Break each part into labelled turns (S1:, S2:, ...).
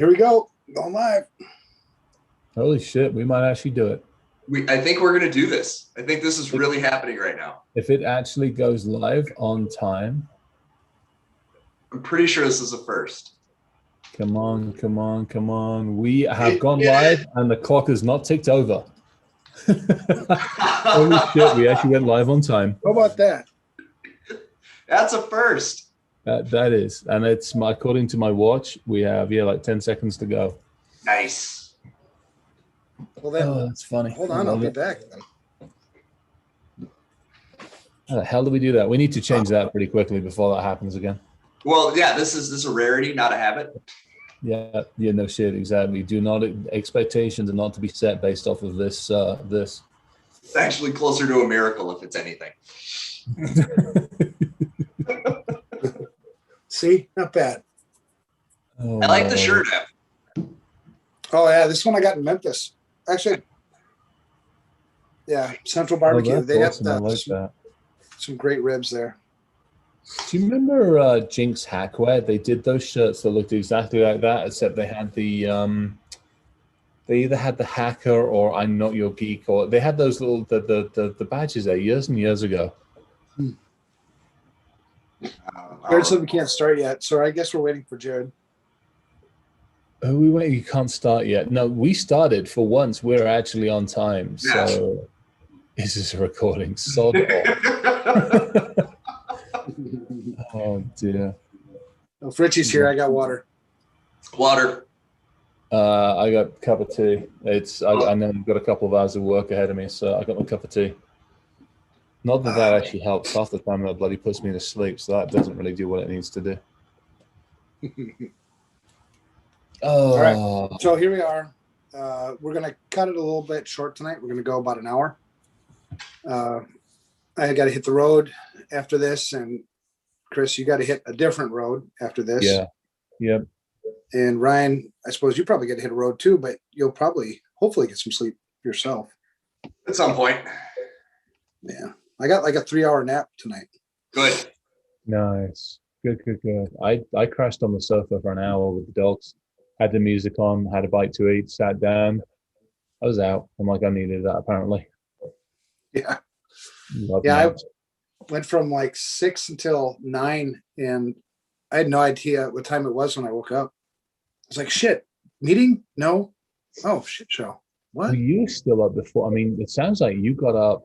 S1: Here we go. Going live.
S2: Holy shit, we might actually do it.
S3: I think we're going to do this. I think this is really happening right now.
S2: If it actually goes live on time.
S3: I'm pretty sure this is a first.
S2: Come on, come on, come on. We have gone live and the clock has not ticked over. Holy shit, we actually went live on time.
S1: How about that?
S3: That's a first.
S2: That is. And it's according to my watch, we have, like 10 seconds to go.
S3: Nice.
S1: Well, then,
S2: that's funny.
S1: Hold on, I'll be back then.
S2: How the hell do we do that? We need to change that pretty quickly before that happens again.
S3: Well, yeah, this is a rarity, not a habit.
S2: Yeah, no shit, exactly. Expectations are not to be set based off of this. This.
S3: It's actually closer to a miracle if it's anything.
S1: See, not bad.
S2: Oh,
S3: I like the shirt.
S1: Oh yeah, this one I got in Memphis. Actually, yeah, Central Barbecue. They
S2: awesome.
S1: have
S2: I like that.
S1: Some great ribs there.
S2: Do you remember Jinx Hackware? They did those shirts that looked exactly like that, except they had the they either had the hacker or I'm Not Your Geek, or they had those little the badges there years and years ago.
S1: Jared said we can't start yet, so I guess we're waiting for Jared.
S2: Oh, we wait. You can't start yet. No, we started for once. We're actually on time.
S3: Yeah.
S2: So this is a recording. So oh dear.
S1: Oh, if Richie's here, I got water.
S3: Water.
S2: I got a cup of tea. I know I've got a couple of hours of work ahead of me, so I got my cup of tea. Not that that actually helps. Half the time that bloody puts me to sleep, so that doesn't really do what it needs to do. Oh.
S1: All right, so here we are. We're going to cut it a little bit short tonight. We're going to go about an hour. I got to hit the road after this, and Chris, you got to hit a different road after this.
S2: Yeah. Yep.
S1: And Ryan, I suppose you probably get to hit a road too, but you'll hopefully get some sleep yourself.
S3: At some point.
S1: Yeah. I got like a 3-hour nap tonight.
S3: Good.
S2: Nice. Good. I crashed on the sofa for an hour with the dogs. Had the music on, had a bite to eat, sat down. I was out. I'm like, I needed that apparently.
S1: Yeah.
S2: Love
S1: yeah,
S2: naps.
S1: I went from like 6 until 9, and I had no idea what time it was when I woke up. I was like, shit, meeting? No. Oh, shit show. What?
S2: Were you still up before? I mean, it sounds like you got up.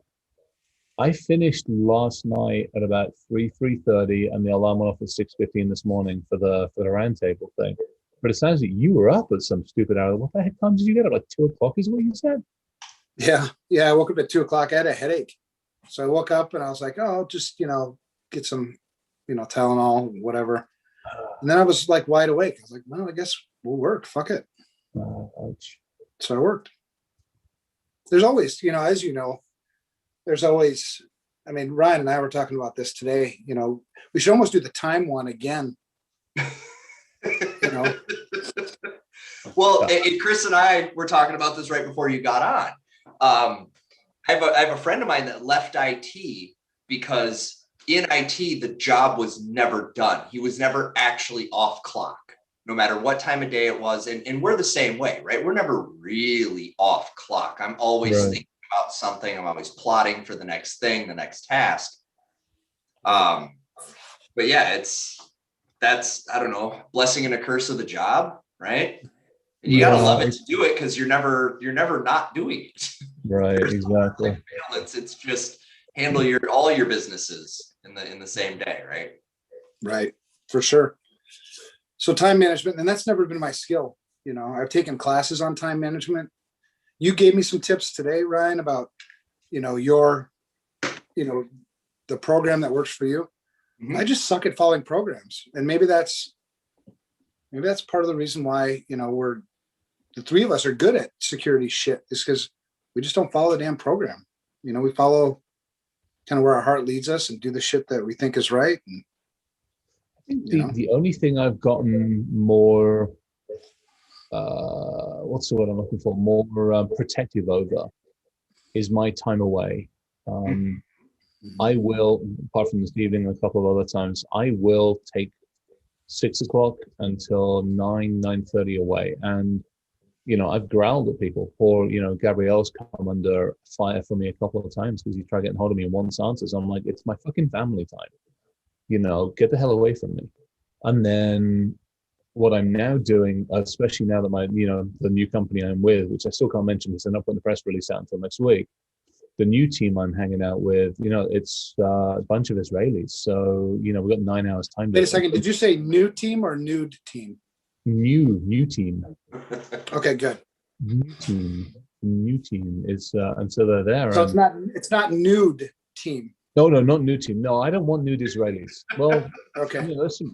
S2: I finished last night at about 3:30, and the alarm went off at 6:15 this morning for the roundtable thing. But it sounds like you were up at some stupid hour. What the heck time did you get up? Like 2 o'clock is what you said?
S1: Yeah. I woke up at 2 o'clock. I had a headache. So I woke up and I was like, oh, just, get some, Tylenol, whatever. And then I was like wide awake. I was like, well, I guess we'll work. Fuck it.
S2: Ouch.
S1: So I worked. There's always, as you know, there's always, Ryan and I were talking about this today, we should almost do the time one again.
S3: Well, and Chris and I were talking about this right before you got on. I have a friend of mine that left IT because in IT, the job was never done. He was never actually off clock, no matter what time of day it was. And we're the same way, right? We're never really off clock. I'm always thinking about something. I'm always plotting for the next thing, the next task. But yeah, that's, I don't know, blessing and a curse of the job, right? And you gotta love it to do it because you're never not doing it.
S2: Right, exactly.
S3: It's just handle all your businesses in the same day, right?
S1: Right, for sure. So time management, and that's never been my skill. I've taken classes on time management. You gave me some tips today, Ryan, about your the program that works for you. Mm-hmm. I just suck at following programs, and maybe that's part of the reason why we're the three of us are good at security shit, is because we just don't follow the damn program. We follow kind of where our heart leads us and do the shit that we think is right. And
S2: I think the only thing I've gotten more what's the word I'm looking for, more protective over is my time away. I will, apart from this evening and a couple of other times, I will take 6 o'clock until 9:30 away. And, I've growled at people. Poor, Gabrielle's come under fire for me a couple of times because he tried getting hold of me and wants answers. I'm like, it's my fucking family time. Get the hell away from me. And then what I'm now doing, especially now that the new company I'm with, which I still can't mention because they're not putting the press release out until next week. The new team I'm hanging out with, it's a bunch of Israelis. So, we've got 9 hours time.
S1: Wait a second. Did you say new team or nude team?
S2: New team.
S1: Okay, good.
S2: New team is, and so they're there.
S1: So it's not nude team.
S2: No, not new team. No, I don't want nude Israelis. Well,
S1: okay.
S2: Listen,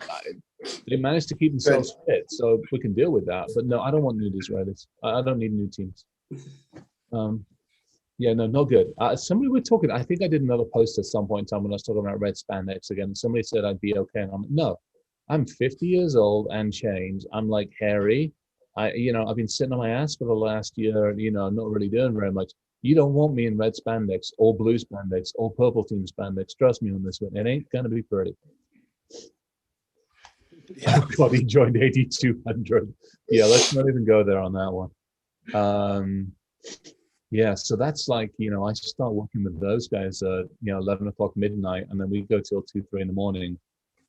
S2: they managed to keep themselves fit, so we can deal with that. But no, I don't want nude Israelis. I don't need new teams. Yeah, no, not good. Somebody were talking. I think I did another post at some point in time when I was talking about red spandex again. Somebody said I'd be okay, and I'm like, no. I'm 50 years old and change. I'm like hairy. I've been sitting on my ass for the last year. Not really doing very much. You don't want me in red spandex or blue spandex or purple team spandex. Trust me on this one. It ain't gonna be pretty. Yeah. God, he joined 8,200. Yeah, let's not even go there on that one. Yeah, so that's like, I start working with those guys at 11 o'clock midnight, and then we go till 2, 3 in the morning,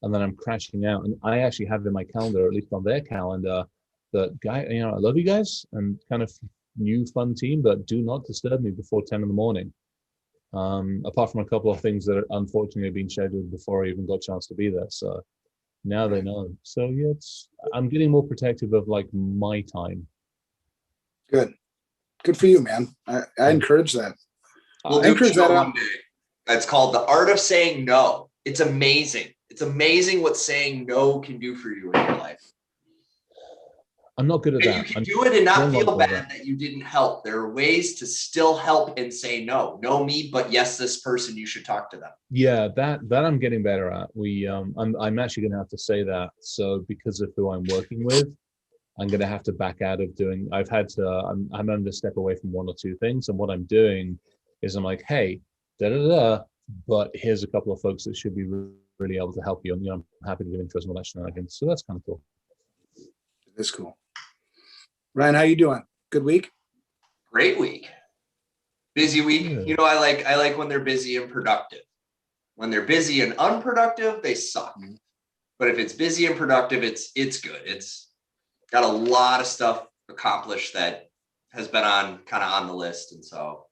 S2: and then I'm crashing out. And I actually have in my calendar, at least on their calendar, that guy, I love you guys and kind of new fun team, but do not disturb me before 10 in the morning. Apart from a couple of things that unfortunately have been scheduled before I even got a chance to be there. So now they know. So yeah, I'm getting more protective of like my time.
S1: Good for you, man. I encourage that.
S3: We'll do a show one day. It's called The Art of Saying No. It's amazing. It's amazing what saying no can do for you in your life.
S2: I'm not good at that.
S3: You can do it and not feel bad that you didn't help. There are ways to still help and say no. No me, but yes, this person, you should talk to them.
S2: Yeah, that I'm getting better at. I'm actually gonna have to say that. So because of who I'm working with, I'm gonna have to back out of doing. I'm having to step away from one or two things, and what I'm doing is I'm like, hey, but here's a couple of folks that should be really able to help you, and I'm happy to do intros and all that shenanigans. So that's kind of cool.
S1: It's cool. Ryan, how you doing? Good week?
S3: Great week. Busy week. Yeah. I like when they're busy and productive. When they're busy and unproductive, they suck. Mm-hmm. But if it's busy and productive, it's good. It's got a lot of stuff accomplished that has been on the list. And so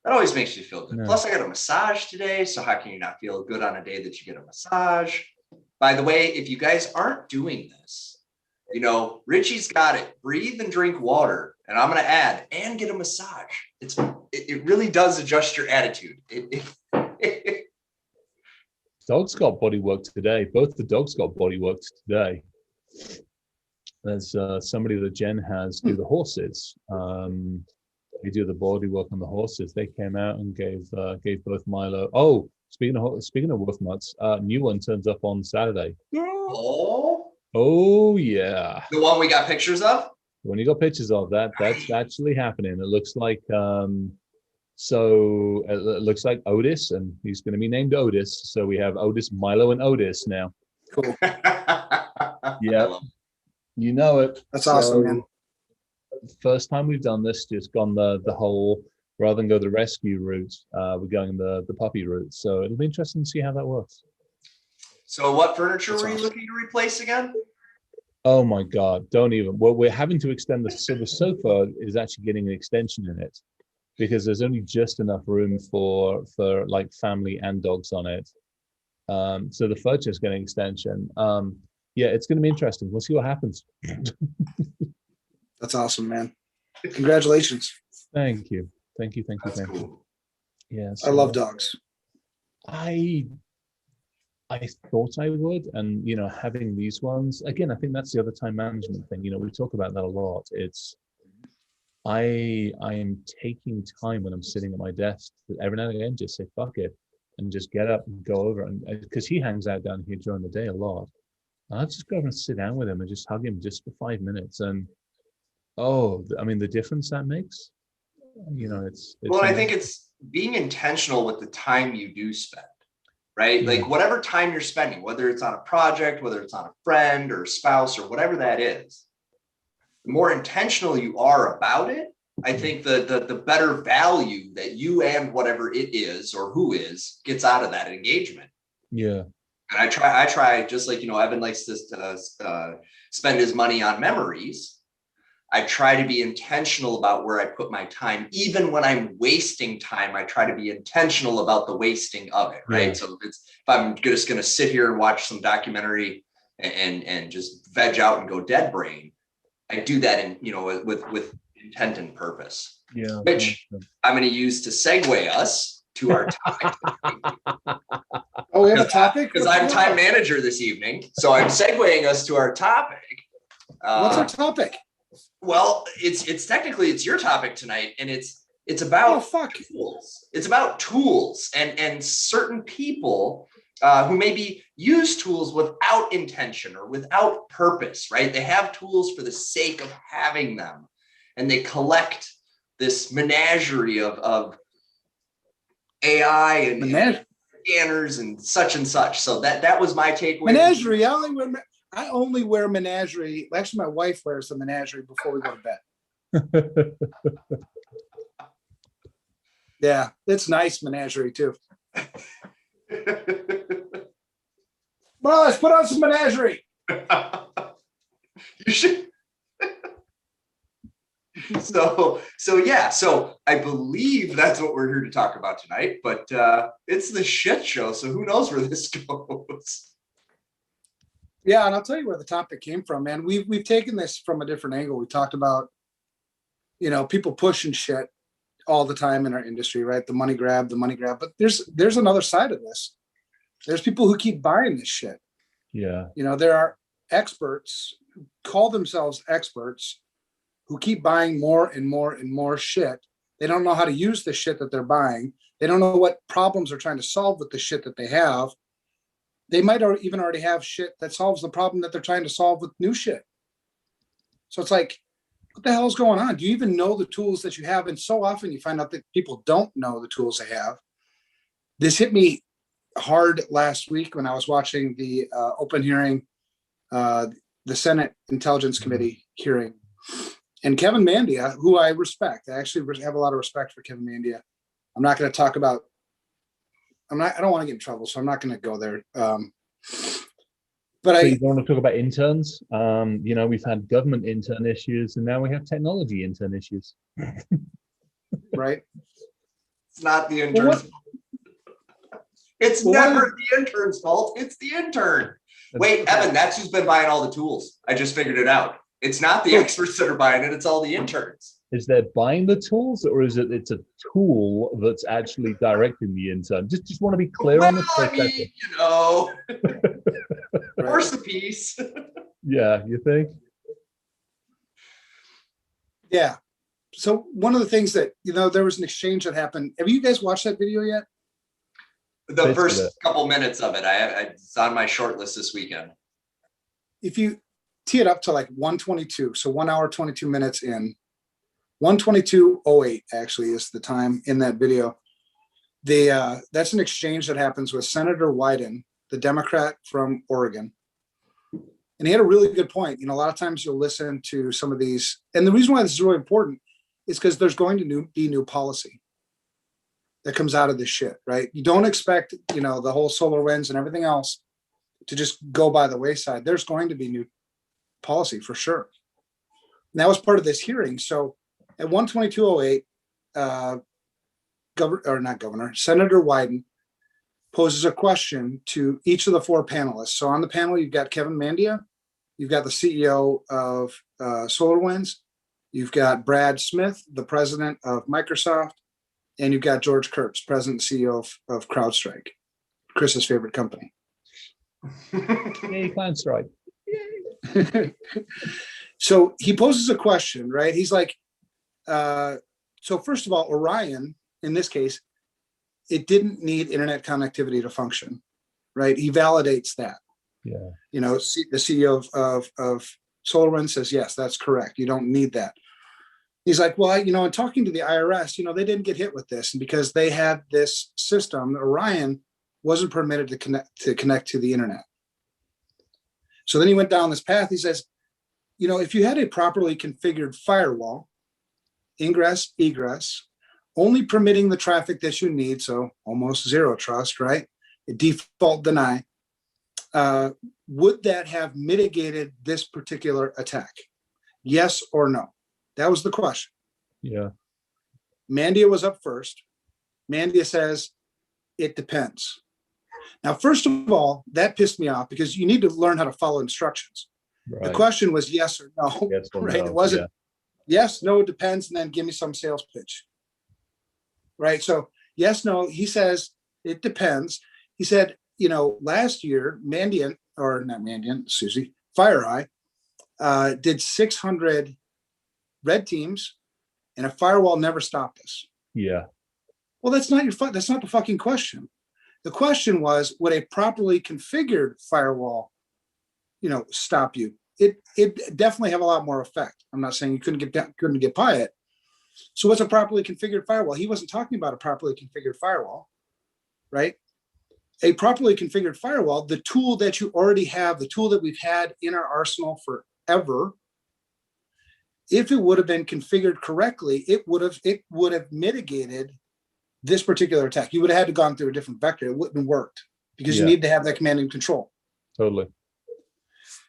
S3: that always makes you feel good. Yeah. Plus I got a massage today. So how can you not feel good on a day that you get a massage? By the way, if you guys aren't doing this, Richie's got it. Breathe and drink water. And I'm going to add, and get a massage. It really does adjust your attitude.
S2: Dogs got body work today. Both the dogs got body work today. There's somebody that Jen has do the horses. They do the body work on the horses. They came out and gave both Milo. Oh, speaking of wolf nuts, new one turns up on Saturday. Oh yeah.
S3: The one we got pictures of?
S2: When you got pictures of that's actually happening. It looks like it looks like Otis, and he's going to be named Otis. So we have Otis, Milo, and Otis now.
S1: Cool.
S2: Yeah. You know it.
S1: That's awesome, man.
S2: First time we've done this, just gone the whole, rather than go the rescue route, we're going the puppy route. So it'll be interesting to see how that works.
S3: So what furniture were you looking to replace again?
S2: Oh my God, don't even. Well, we're having to extend so the sofa is actually getting an extension in it because there's only just enough room for like family and dogs on it. So the furniture is getting an extension. Yeah, it's going to be interesting. We'll see what happens.
S1: That's awesome, man. Congratulations.
S2: Thank you. Thank you.
S3: Cool.
S2: Yeah.
S1: I love dogs.
S2: I thought I would, and having these ones again, I think that's the other time management thing. We talk about that a lot. It's I am taking time when I'm sitting at my desk to every now and again just say fuck it and just get up and go over, and because he hangs out down here during the day a lot, and I'll just go over and sit down with him and just hug him just for 5 minutes, and the difference that makes, it's
S3: well, I think it's being intentional with the time you do spend. right?
S2: Yeah.
S3: Like whatever time you're spending, whether it's on a project, whether it's on a friend or a spouse or whatever that is, the more intentional you are about it, I think the better value that you and whatever it is or who is gets out of that engagement.
S2: Yeah.
S3: And I try just like, Evan likes to spend his money on memories. I try to be intentional about where I put my time. Even when I'm wasting time, I try to be intentional about the wasting of it, right? Yeah. So if I'm just going to sit here and watch some documentary and just veg out and go dead brain, I do that in, with intent and purpose.
S2: Yeah.
S3: Which I'm going to use to segue us to our topic.
S1: Oh, we have a topic?
S3: Because I'm time manager this evening. So I'm segueing us to our topic.
S1: What's our topic?
S3: Well, it's technically it's your topic tonight, and it's about tools. It's about tools and certain people who maybe use tools without intention or without purpose, right? They have tools for the sake of having them, and they collect this menagerie of AI and scanners and such. So that was my takeaway.
S1: Menagerie. I only wear menagerie. Actually, my wife wears the menagerie before we go to bed. Yeah, it's nice menagerie too. Well, let's put on some menagerie.
S3: You should. So I believe that's what we're here to talk about tonight, but it's the shit show. So who knows where this goes?
S1: Yeah, and I'll tell you where the topic came from, man. We've taken this from a different angle. We talked about, people pushing shit all the time in our industry, right? The money grab. But there's another side of this. There's people who keep buying this shit.
S2: Yeah.
S1: There are experts who call themselves experts who keep buying more and more and more shit. They don't know how to use the shit that they're buying. They don't know what problems they're trying to solve with the shit that they have. They might even already have shit that solves the problem that they're trying to solve with new shit. So it's like, what the hell is going on? Do you even know the tools that you have? And so often you find out that people don't know the tools they have. This hit me hard last week when I was watching the open hearing, the Senate Intelligence Committee hearing. And Kevin Mandia, who I respect, I actually have a lot of respect for Kevin Mandia. I'm not going to talk about, I don't want to get in trouble, so I'm not going to go there. But
S2: you don't want to talk about interns? We've had government intern issues, and now we have technology intern issues.
S1: Right?
S3: It's not the intern's fault. It's never the intern's fault. It's the intern. Wait, Evan, that's who's been buying all the tools. I just figured it out. It's not the experts that are buying it. It's all the interns.
S2: Is there buying the tools, or is it's a tool that's actually directing the intern? Just want to be clear on this.
S3: Horse a piece.
S2: Yeah, you think?
S1: Yeah. So one of the things that, there was an exchange that happened. Have you guys watched that video yet?
S3: The first couple minutes of it. It's on my short list this weekend.
S1: If you tee it up to like 1:22, so 1 hour, 22 minutes in, 1:22:08 actually is the time in that video. That's an exchange that happens with Senator Wyden, the Democrat from Oregon. And he had a really good point. A lot of times you'll listen to some of these, and the reason why this is really important is because there's going to be new policy that comes out of this shit, right? You don't expect, the whole solar winds and everything else to just go by the wayside. There's going to be new policy for sure. And that was part of this hearing. So at 1:22:08, Senator Wyden poses a question to each of the four panelists. So on the panel, you've got Kevin Mandia, you've got the CEO of SolarWinds, you've got Brad Smith, the president of Microsoft, and you've got George Kurtz, president and CEO of CrowdStrike, Chris's favorite company.
S2: Yay, CrowdStrike.
S1: So he poses a question, right? He's like, so first of all, Orion, in this case, it didn't need internet connectivity to function, right? He validates that.
S2: Yeah.
S1: The CEO of SolarWinds says, yes, that's correct. You don't need that. He's like, well, in talking to the IRS, they didn't get hit with this. And because they had this system, Orion wasn't permitted to connect to the internet. So then he went down this path. He says, if you had a properly configured firewall, ingress, egress, only permitting the traffic that you need, so almost zero trust, right? A default deny, would that have mitigated this particular attack? Yes or no? That was the question.
S2: Yeah.
S1: Mandia was up first. Mandia says, it depends. Now, first of all, that pissed me off because you need to learn how to follow instructions.
S2: Right.
S1: The question was yes or no,
S2: Yes or
S1: right?
S2: no,
S1: It wasn't yes, no, it depends, and then give me some sales pitch, right? So yes, no, he says it depends. He said, last year, Susie, FireEye did 600 red teams, and a firewall never stopped us.
S2: Yeah.
S1: Well, that's not the fucking question. The question was, would a properly configured firewall, stop you? It definitely have a lot more effect. I'm not saying you couldn't get by it. So what's a properly configured firewall? He wasn't talking about a properly configured firewall, right? A properly configured firewall, the tool that you already have, the tool that we've had in our arsenal forever, if it would have been configured correctly, it would have mitigated this particular attack. You would have had to gone through a different vector. It wouldn't have worked because you need to have that command and control.
S2: Totally.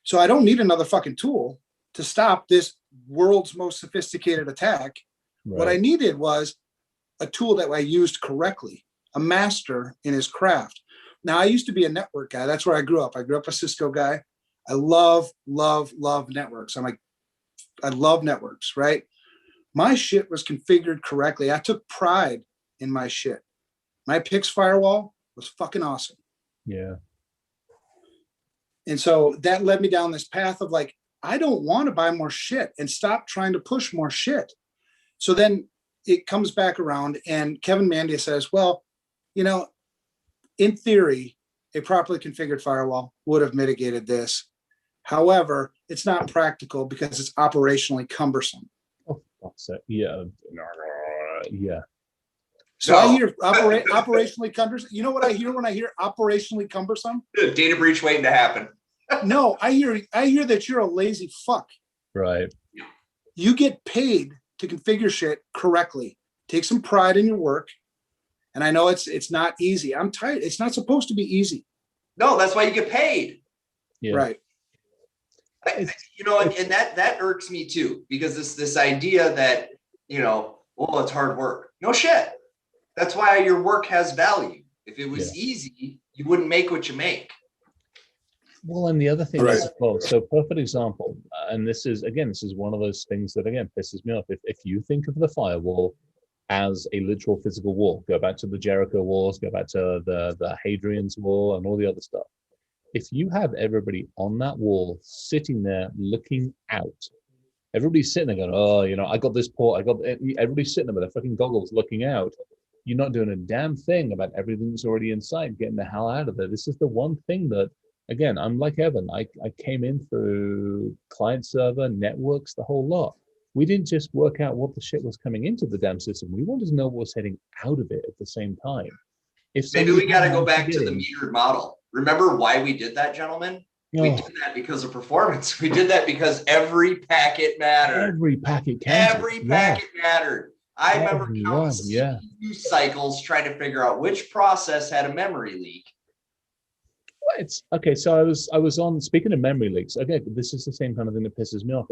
S1: So I don't need another fucking tool to stop this world's most sophisticated attack. Right. What I needed was a tool that I used correctly, a master in his craft. Now, I used to be a network guy. That's where I grew up. I grew up a Cisco guy. I love networks. I love networks, right? My shit was configured correctly. I took pride in my shit. My PIX firewall was fucking awesome.
S2: Yeah.
S1: And so that led me down this path of like, I don't want to buy more shit and stop trying to push more shit. So then it comes back around and Kevin Mandia says, well, in theory, a properly configured firewall would have mitigated this. However, it's not practical because it's operationally cumbersome.
S2: Oh, fuck's sake. Yeah. Yeah.
S1: So I hear operationally cumbersome. You know what I hear when I hear operationally cumbersome?
S3: Data breach waiting to happen.
S1: No, I hear that you're a lazy fuck.
S2: Right.
S1: You get paid to configure shit correctly. Take some pride in your work. And I know it's not easy. I'm tired. It's not supposed to be easy.
S3: No, that's why you get paid.
S2: Yeah.
S1: Right.
S3: And that irks me too, because this idea that, it's hard work. No shit. That's why your work has value. If it was easy, you wouldn't make what you make.
S2: Well, and the other thing is, so perfect example, and this is one of those things that, again, pisses me off. If you think of the firewall as a literal physical wall, go back to the Jericho walls, go back to the Hadrian's wall and all the other stuff. If you have everybody on that wall sitting there looking out, everybody's sitting there going, I got this port, everybody's sitting there with their fucking goggles looking out. You're not doing a damn thing about everything that's already inside, getting the hell out of there. This is the one thing that, again, I'm like Evan. I came in through client server, networks, the whole lot. We didn't just work out what the shit was coming into the damn system. We wanted to know what was heading out of it at the same time.
S3: Maybe we got to go back to the metered model. Remember why we did that, gentlemen? We did that because of performance. We did that because every packet mattered.
S2: Every packet counted.
S3: Every packet mattered. I remember counting CPU cycles trying to figure out which process had a memory leak.
S2: It's okay. So I was on, speaking of memory leaks. Okay, this is the same kind of thing that pisses me off.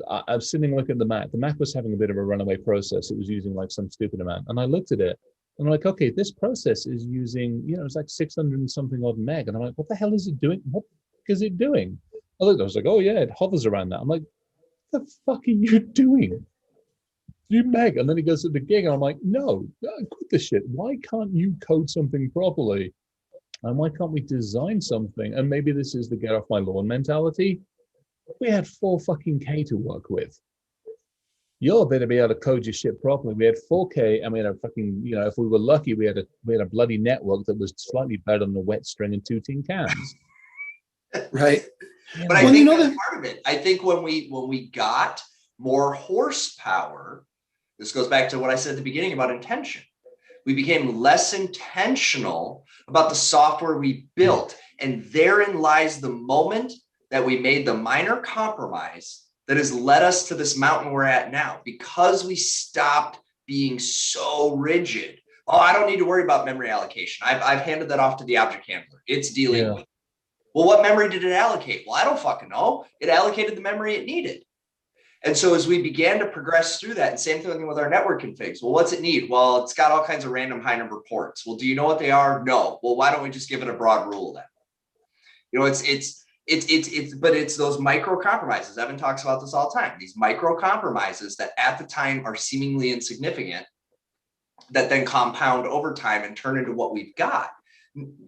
S2: I was sitting looking at the Mac. The Mac was having a bit of a runaway process. It was using like some stupid amount, and I looked at it. And I'm like, okay, this process is using, it's like 600 and something odd meg. And I'm like, what the hell is it doing? What is it doing? I was like, oh yeah, it hovers around that. I'm like, what the fuck are you doing? 3 meg. And then he goes to the gig and I'm like, no, quit the shit. Why can't you code something properly? And why can't we design something? And maybe this is the get off my lawn mentality. We had 4 fucking K to work with. You're better be able to code your shit properly. We had 4K, and we had a fucking, if we were lucky, we had a bloody network that was slightly better than a wet string and 2 tin cans.
S1: Right.
S3: But I think that's part of it. I think when we got more horsepower, this goes back to what I said at the beginning about intention. We became less intentional about the software we built. And therein lies the moment that we made the minor compromise that has led us to this mountain we're at now, because we stopped being so rigid. Oh, I don't need to worry about memory allocation. I've handed that off to the object handler. It's dealing with. Well, what memory did it allocate? Well, I don't fucking know. It allocated the memory it needed. And so as we began to progress through that, and same thing with our network configs. Well, what's it need? Well, it's got all kinds of random high number ports. Well, do you know what they are? No. Well, why don't we just give it a broad rule then? You know, but it's those micro compromises. Evan talks about this all the time. These micro compromises that at the time are seemingly insignificant, that then compound over time and turn into what we've got.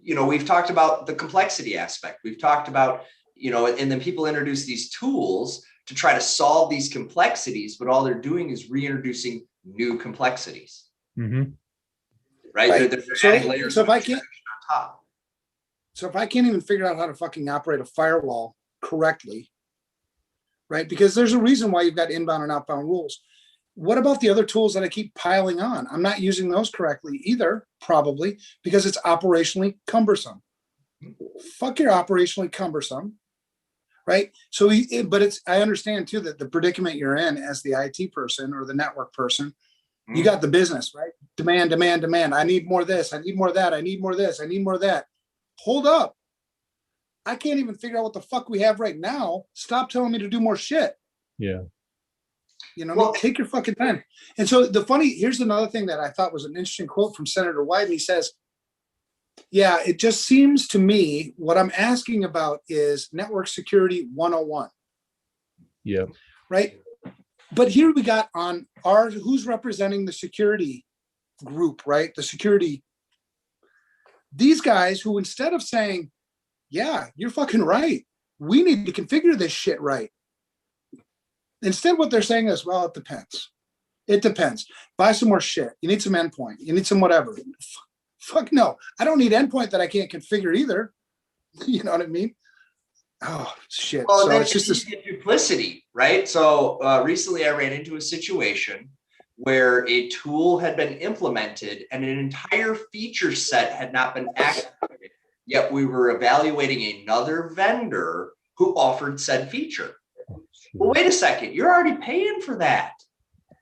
S3: You know, we've talked about the complexity aspect. We've talked about, you know, and then people introduce these tools to try to solve these complexities, but all they're doing is reintroducing new complexities.
S2: Mm-hmm.
S3: Right? They're adding layers
S1: so if I
S3: on top.
S1: So if I can't even figure out how to fucking operate a firewall correctly, right? Because there's a reason why you've got inbound and outbound rules. What about the other tools that I keep piling on? I'm not using those correctly either, probably, because it's operationally cumbersome. Fuck your operationally cumbersome, right? So, I understand too that the predicament you're in as the IT person or the network person, you got the business, right? Demand, demand, demand. I need more of this. I need more of that. I need more of this. I need more of that. Hold up. I can't even figure out what the fuck we have right now. Stop telling me to do more shit.
S2: Yeah.
S1: You know, well, take your fucking time. And so here's another thing that I thought was an interesting quote from Senator Wyden. He says, yeah, it just seems to me what I'm asking about is network security 101.
S2: Yeah.
S1: Right. But here we got on who's representing the security group, right? The security. These guys who, instead of saying, yeah, you're fucking right, we need to configure this shit right. Instead, what they're saying is, well, it depends. It depends. Buy some more shit. You need some endpoint. You need some whatever. Fuck no. I don't need endpoint that I can't configure either. You know what I mean? Oh, shit.
S3: Well,
S1: so it's just this
S3: duplicity, right? So recently I ran into a situation where a tool had been implemented and an entire feature set had not been activated, yet we were evaluating another vendor who offered said feature. Well, wait a second, you're already paying for that.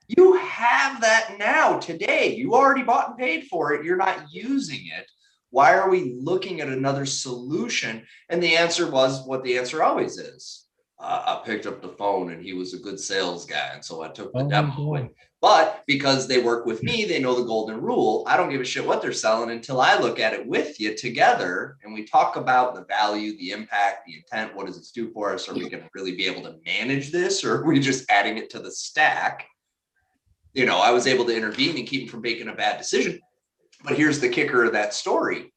S3: You have that now today. You already bought and paid for it. You're not using it. Why are we looking at another solution? And the answer was what the answer always is. I picked up the phone and he was a good sales guy. And so I took the demo. But because they work with me, they know the golden rule. I don't give a shit what they're selling until I look at it with you together. And we talk about the value, the impact, the intent. What does this do for us? Are we going to really be able to manage this? Or are we just adding it to the stack? You know, I was able to intervene and keep them from making a bad decision. But here's the kicker of that story.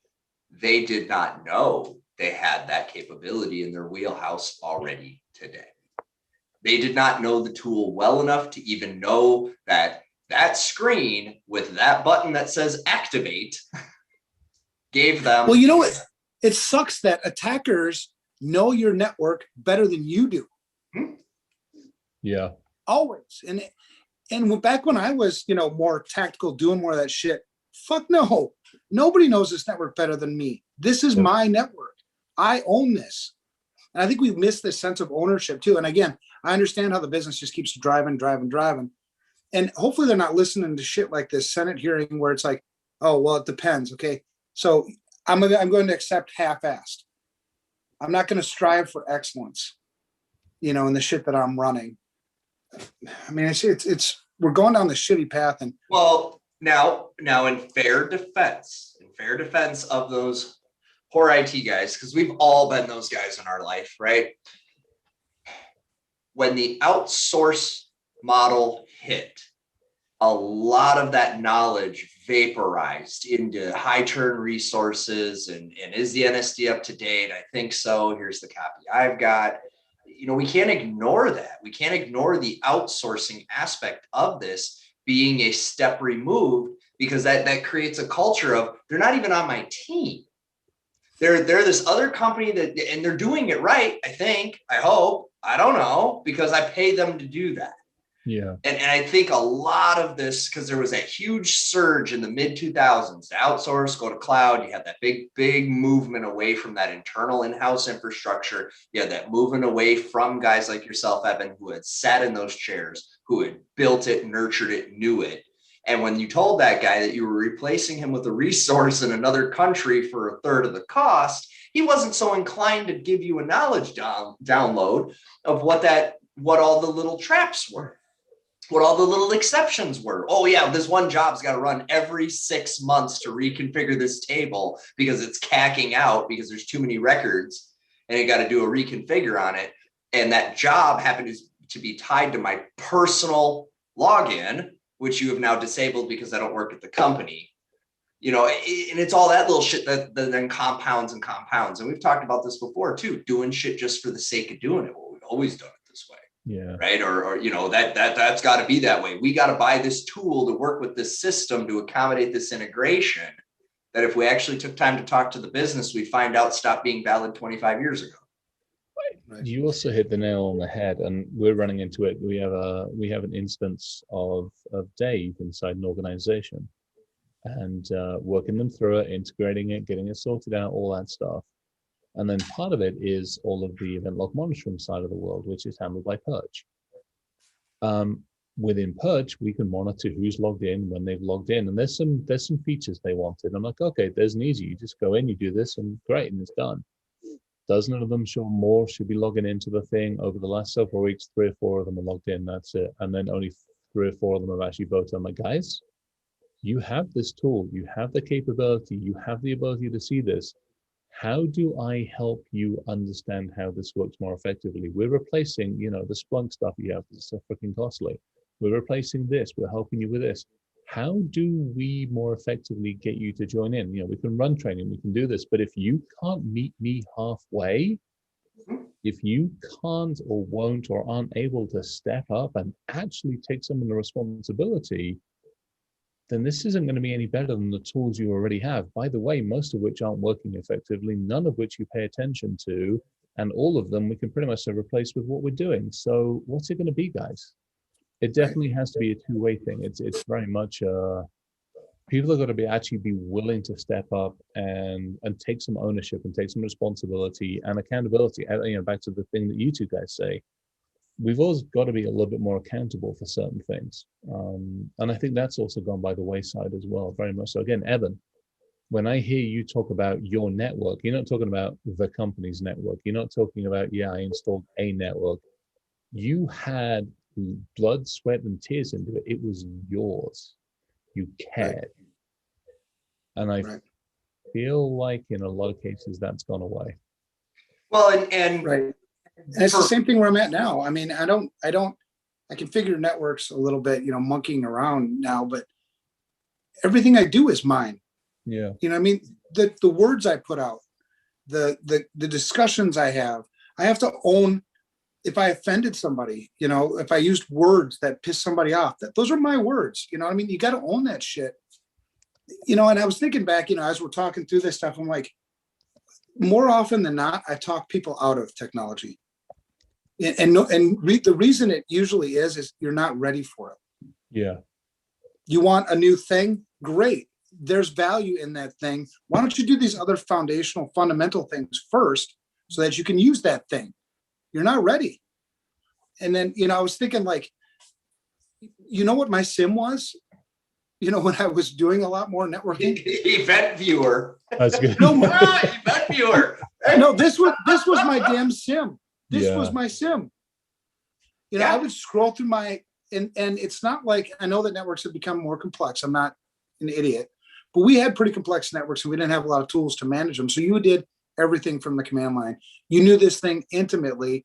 S3: They did not know they had that capability in their wheelhouse already today. They did not know the tool well enough to even know that that screen with that button that says activate gave them.
S1: Well, you know what? It sucks that attackers know your network better than you do.
S2: Yeah.
S1: Always. And back when I was, more tactical, doing more of that shit, fuck no. Nobody knows this network better than me. This is my network. I own this. And I think we've missed this sense of ownership too. And again, I understand how the business just keeps driving. And hopefully they're not listening to shit like this Senate hearing where it's like, oh, well, it depends. Okay. So I'm going to accept half-assed. I'm not going to strive for excellence, in the shit that I'm running. I mean, it's we're going down the shitty path. And
S3: well, now in fair defense of those poor IT guys, because we've all been those guys in our life, right? When the outsource model hit, a lot of that knowledge vaporized into high turn resources. And is the NSD up to date? I think so. Here's the copy I've got. We can't ignore that. We can't ignore the outsourcing aspect of this being a step removed, because that creates a culture of they're not even on my team. They're this other company and they're doing it right. I think, I hope, I don't know, because I pay them to do that.
S2: Yeah.
S3: And I think a lot of this, because there was that huge surge in the mid 2000s to outsource, go to cloud. You had that big movement away from that internal in-house infrastructure. You had that movement away from guys like yourself, Evan, who had sat in those chairs, who had built it, nurtured it, knew it. And when you told that guy that you were replacing him with a resource in another country for a third of the cost, he wasn't so inclined to give you a knowledge download of what all the little traps were, what all the little exceptions were. Oh yeah, this one job's got to run every 6 months to reconfigure this table because it's cacking out because there's too many records and you got to do a reconfigure on it. And that job happened to be tied to my personal login, which you have now disabled because I don't work at the company. And it's all that little shit that then compounds and compounds. And we've talked about this before too, doing shit just for the sake of doing it. Well, we've always done it this way.
S2: Yeah.
S3: Right. Or that's got to be that way. We got to buy this tool to work with this system to accommodate this integration that if we actually took time to talk to the business, we'd find out stopped being valid 25 years ago.
S2: Right. You also hit the nail on the head, and we're running into it. We have an instance of Dave inside an organization, and working them through it, integrating it, getting it sorted out, all that stuff. And then part of it is all of the event log monitoring side of the world, which is handled by Perch. Within Perch, we can monitor who's logged in, when they've logged in, and there's some features they wanted. I'm like, okay, there's an easy. You just go in, you do this, and great, and it's done. Dozen of them should be logging into the thing. Over the last several weeks, 3 or 4 of them are logged in. That's it. And then only 3 or 4 of them have actually voted. I'm like, guys, you have this tool, you have the capability, you have the ability to see this. How do I help you understand how this works more effectively? We're replacing, the Splunk stuff you have. It's so freaking costly. We're replacing this. We're helping you with this. How do we more effectively get you to join in? We can run training, we can do this, but if you can't meet me halfway, if you can't or won't or aren't able to step up and actually take some of the responsibility, then this isn't going to be any better than the tools you already have. By the way, most of which aren't working effectively, none of which you pay attention to, and all of them we can pretty much replace with what we're doing. So what's it going to be, guys? It definitely has to be a two-way thing. It's very much people are going to actually be willing to step up and take some ownership and take some responsibility and accountability. Back to the thing that you two guys say, we've always got to be a little bit more accountable for certain things. And I think that's also gone by the wayside as well, very much so. Again, Evan, when I hear you talk about your network, you're not talking about the company's network. You're not talking about, I installed a network. You had blood, sweat, and tears into it. It was yours. You cared. Right. And I feel like in a lot of cases that's gone away.
S3: Well, and
S1: right. And it's the same thing where I'm at now. I mean, I configure networks a little bit, monkeying around now, but everything I do is mine.
S2: Yeah.
S1: The words I put out, the discussions I have to own. If I offended somebody, if I used words that pissed somebody off, those are my words. You got to own that shit. And I was thinking back, as we're talking through this stuff, I'm like, more often than not, I talk people out of technology. The reason it usually is you're not ready for it.
S2: Yeah.
S1: You want a new thing? Great. There's value in that thing. Why don't you do these other foundational, fundamental things first so that you can use that thing? You're not ready. And then, I was thinking like, what my sim was? When I was doing a lot more networking?
S3: Event viewer.
S2: That's good.
S1: No,
S3: event viewer.
S1: No, this was my damn sim. This was my sim. I would scroll through and it's not like, I know that networks have become more complex. I'm not an idiot, but we had pretty complex networks and we didn't have a lot of tools to manage them. So you did everything from the command line. You knew this thing intimately.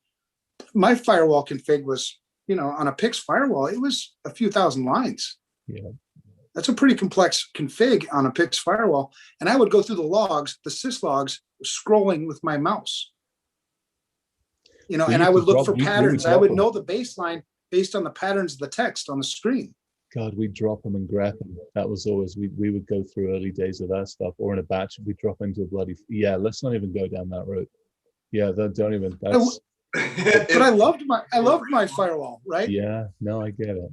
S1: My firewall config was, on a PIX firewall, it was a few thousand lines.
S2: Yeah.
S1: That's a pretty complex config on a PIX firewall. And I would go through the logs, the syslogs, scrolling with my mouse. And I would look for patterns. I would know the baseline based on the patterns of the text on the screen.
S2: God, we'd drop them and grab them. That was always, we would go through early days of that stuff, or in a batch, we'd drop into a bloody, let's not even go down that route. Yeah, don't even, that's.
S1: But I loved my firewall, right?
S2: Yeah, no, I get it.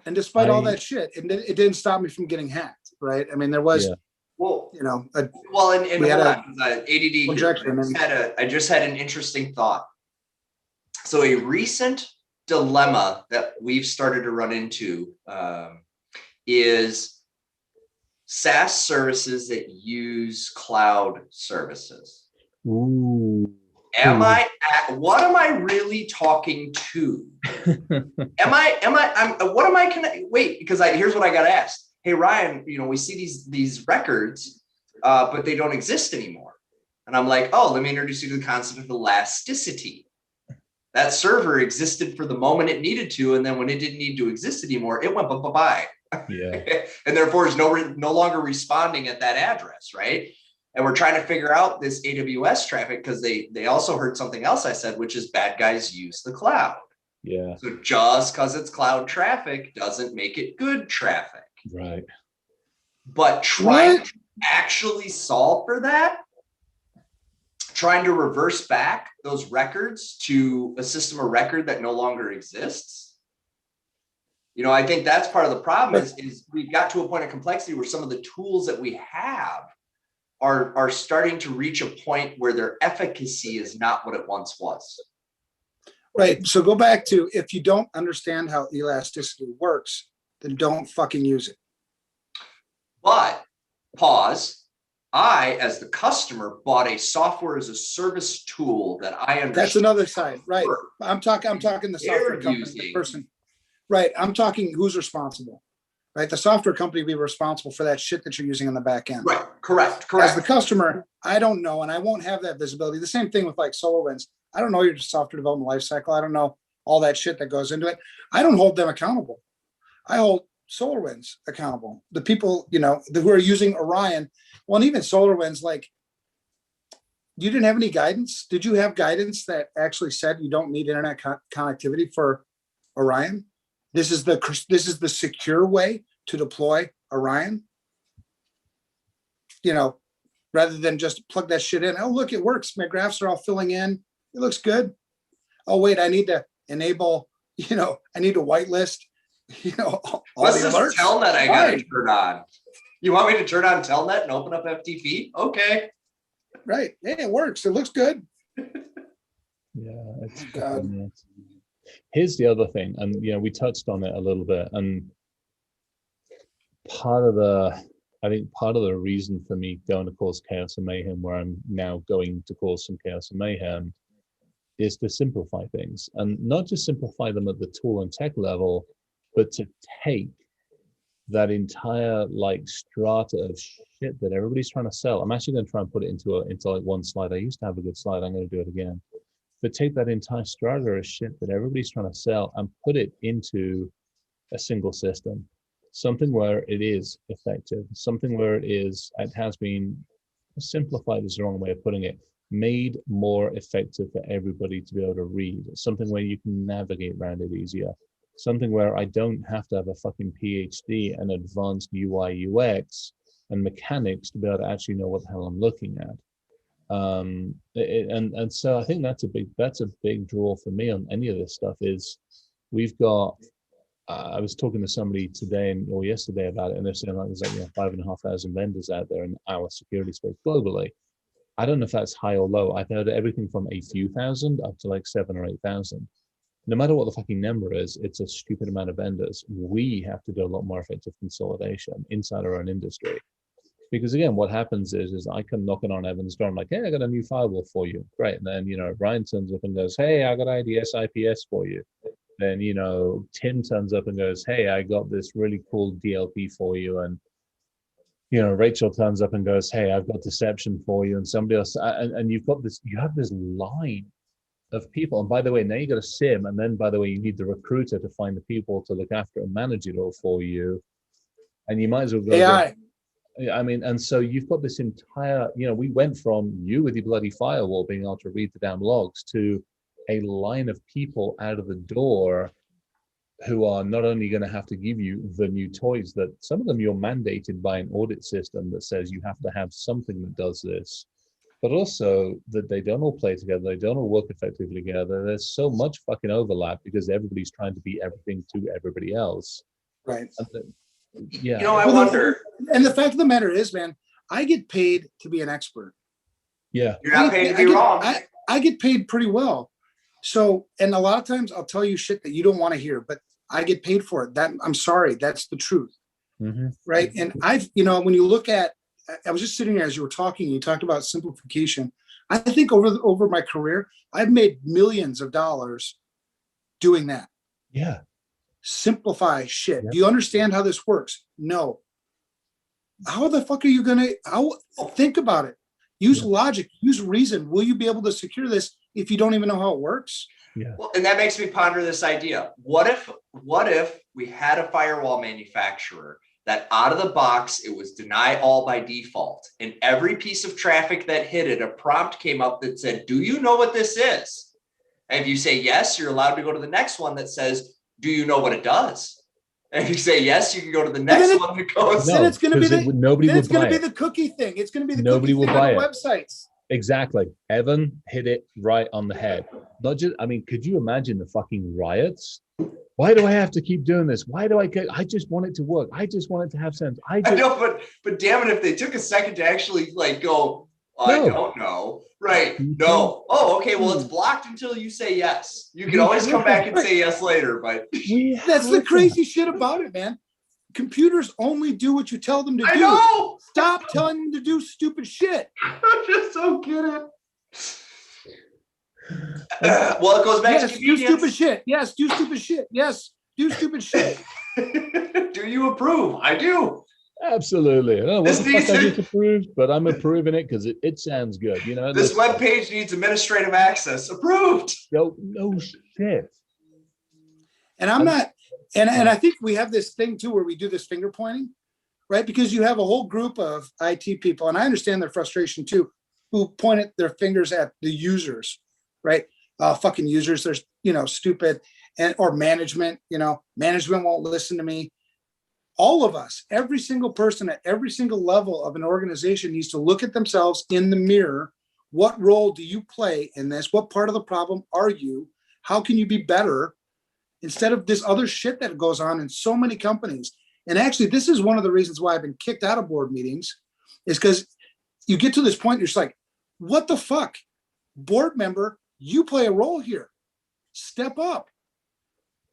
S1: And despite all that shit, it didn't stop me from getting hacked, right? I mean, there was,
S2: Yeah.
S3: Well,
S1: you know,
S3: well, and
S1: we had
S3: hold
S1: a
S3: on, 'cause ADD here.
S1: projection and-
S3: I just had an interesting thought. So a recent dilemma that we've started to run into is SaaS services that use cloud services.
S2: Ooh.
S3: What am I really talking to? Wait, because here's what I got asked. Hey, Ryan, we see these records, but they don't exist anymore. And I'm like, oh, let me introduce you to the concept of elasticity. That server existed for the moment it needed to, and then when it didn't need to exist anymore, it went bye-bye.
S2: Yeah.
S3: And therefore is no longer responding at that address, right? And we're trying to figure out this AWS traffic because they also heard something else I said, which is bad guys use the cloud.
S2: Yeah.
S3: So just because it's cloud traffic doesn't make it good traffic.
S2: Right.
S3: But trying to actually solve for that, trying to reverse back those records to a system of record that no longer exists. I think that's part of the problem is we've got to a point of complexity where some of the tools that we have are starting to reach a point where their efficacy is not what it once was.
S1: Right. So go back to, if you don't understand how elasticity works, then don't fucking use it.
S3: But pause. I, as the customer, bought a software as a service tool that I understand.
S1: That's another side, right? I'm talking the software company, the person. Right. I'm talking who's responsible. Right. The software company will be responsible for that shit that you're using on the back end.
S3: Right. Correct.
S1: As the customer, I don't know, and I won't have that visibility. The same thing with like SolarWinds. I don't know your software development lifecycle. I don't know all that shit that goes into it. I don't hold them accountable. I hold SolarWinds accountable. The people, who are using Orion. Well, and even SolarWinds, like, you didn't have any guidance. Did you have guidance that actually said you don't need internet connectivity for Orion? This is the secure way to deploy Orion. Rather than just plug that shit in. Oh, look, it works. My graphs are all filling in. It looks good. Oh, wait, I need to enable, I need to whitelist, all
S3: What's
S1: the
S3: this
S1: alerts.
S3: telnet I got to turn on? You want me to turn on telnet and open up FTP? Okay.
S1: Right. Hey, it works. It looks good.
S2: Yeah. It's
S1: God.
S2: Here's the other thing, and we touched on it a little bit, and part of the reason for me going to cause chaos and mayhem, where I'm now going to cause some chaos and mayhem, is to simplify things, and not just simplify them at the tool and tech level, but to take that entire strata of shit that everybody's trying to sell. I'm actually going to try and put it into one slide. I used to have a good slide. I'm going to do it again. But take that entire strata of shit that everybody's trying to sell and put it into a single system, something where it is effective, something where it has been simplified is the wrong way of putting it, made more effective for everybody to be able to read, something where you can navigate around it easier, something where I don't have to have a fucking PhD and advanced UI UX and mechanics to be able to actually know what the hell I'm looking at. And so I think that's a big draw for me on any of this stuff. Is we've got I was talking to somebody today or yesterday about it, and they're saying there's 5,500 vendors out there in our security space globally. I don't know if that's high or low. I've heard everything from a few thousand up to 7,000 or 8,000. No matter what the fucking number is, it's a stupid amount of vendors. We have to do a lot more effective consolidation inside our own industry. Because again, what happens is I come knocking on Evan's door. I'm like, hey, I got a new firewall for you. Great. And then, Ryan turns up and goes, hey, I got IDS IPS for you. Then, Tim turns up and goes, hey, I got this really cool DLP for you. And, Rachel turns up and goes, hey, I've got deception for you. And somebody else, and you have this line of people. And by the way, now you got a SIM. And then, by the way, you need the recruiter to find the people to look after and manage it all for you. And you might as well go.
S1: AI.
S2: And so you've got this entire, we went from you with your bloody firewall being able to read the damn logs to a line of people out of the door who are not only going to have to give you the new toys that some of them you're mandated by an audit system that says you have to have something that does this. but also that they don't all play together. They don't all work effectively together. There's so much fucking overlap because everybody's trying to be everything to everybody else.
S1: Right.
S2: Yeah.
S3: You know, I wonder.
S1: And the fact of the matter is, man, I get paid to be an expert.
S2: Yeah.
S3: You're not paid to be wrong.
S1: I get paid pretty well. So, and a lot of times I'll tell you shit that you don't want to hear, but I get paid for it. That I'm sorry, that's the truth.
S2: Mm-hmm.
S1: Right. And when you look at, I was just sitting here as you were talking, you talked about simplification. I think over my career, I've made millions of dollars doing that.
S2: Yeah.
S1: Simplify shit.
S2: Yep.
S1: Do you understand how this works? No. How the fuck are you going to think about it? Use logic, use reason. Will you be able to secure this if you don't even know how it works?
S2: Yeah.
S3: Well, and that makes me ponder this idea. What if we had a firewall manufacturer that out of the box, it was deny all by default, and every piece of traffic that hit it, a prompt came up that said, do you know what this is? And if you say yes, you're allowed to go to the next one that says, do you know what it does? And if you say yes, you can go to the next one that goes.
S1: Then it's going to be
S2: nobody
S1: then
S2: will
S1: it's going
S2: buy
S1: to be
S2: it.
S1: the cookie thing. It's going to be the
S2: Nobody
S1: cookie
S2: will
S1: thing
S2: buy
S1: on
S2: it.
S1: websites.
S2: Exactly. Evan hit it right on the head. Not just, I mean, could you imagine the fucking riots? Why do I have to keep doing this? Why do I just want it to work. I just want it to have sense.
S3: I know, but damn it, if they took a second to actually like go, I don't know. Right. No. Oh, okay. Well, it's blocked until you say yes. You can always come back and say yes later, but
S1: that's the crazy shit about it, man. Computers only do what you tell them to do.
S3: I know.
S1: Stop telling them to do stupid shit.
S3: I just don't get it. Well, it goes back to
S1: do stupid shit. Yes, do stupid shit. Yes, do stupid shit.
S3: Do you approve? I do.
S2: Absolutely. I don't know what the fuck I just approved, but I'm approving it because it sounds good. You know,
S3: this web page needs administrative access. Approved.
S2: No shit.
S1: And I'm not, and I think we have this thing too where we do this finger pointing, right? Because you have a whole group of IT people, and I understand their frustration too, who point their fingers at the users, right? Fucking users, they're stupid, or management, management won't listen to me. All of us, every single person at every single level of an organization needs to look at themselves in the mirror. What role do you play in this? What part of the problem are you? How can you be better? Instead of this other shit that goes on in so many companies. And actually, this is one of the reasons why I've been kicked out of board meetings, is because you get to this point, you're just like, what the fuck? Board member, you play a role here. Step up.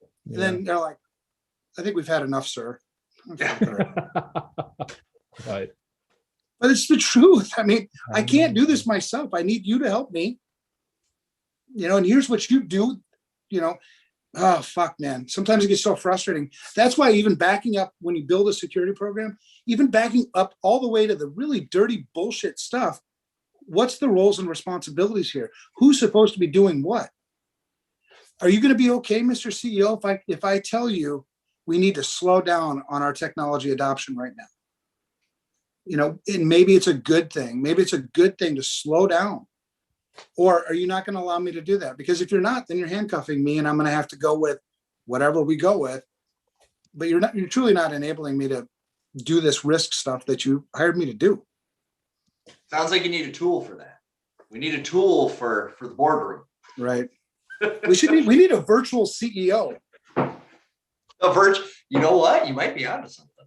S1: Yeah. And then they're like, I think we've had enough, sir.
S2: Right.
S1: But it's the truth. I mean, I can't do this myself. I need you to help me. And here's what you do, Oh, fuck, man. Sometimes it gets so frustrating. That's why even backing up when you build a security program, even backing up all the way to the really dirty bullshit stuff, what's the roles and responsibilities here? Who's supposed to be doing what? Are you going to be okay, Mr. CEO, if I tell you we need to slow down on our technology adoption right now? And maybe it's a good thing. Maybe it's a good thing to slow down. Or are you not going to allow me to do that? Because if you're not, then you're handcuffing me and I'm going to have to go with whatever we go with. But you're truly not enabling me to do this risk stuff that you hired me to do.
S3: Sounds like you need a tool for that. We need a tool for the boardroom.
S1: Right. We need a virtual CEO.
S3: You know what? You might be onto something.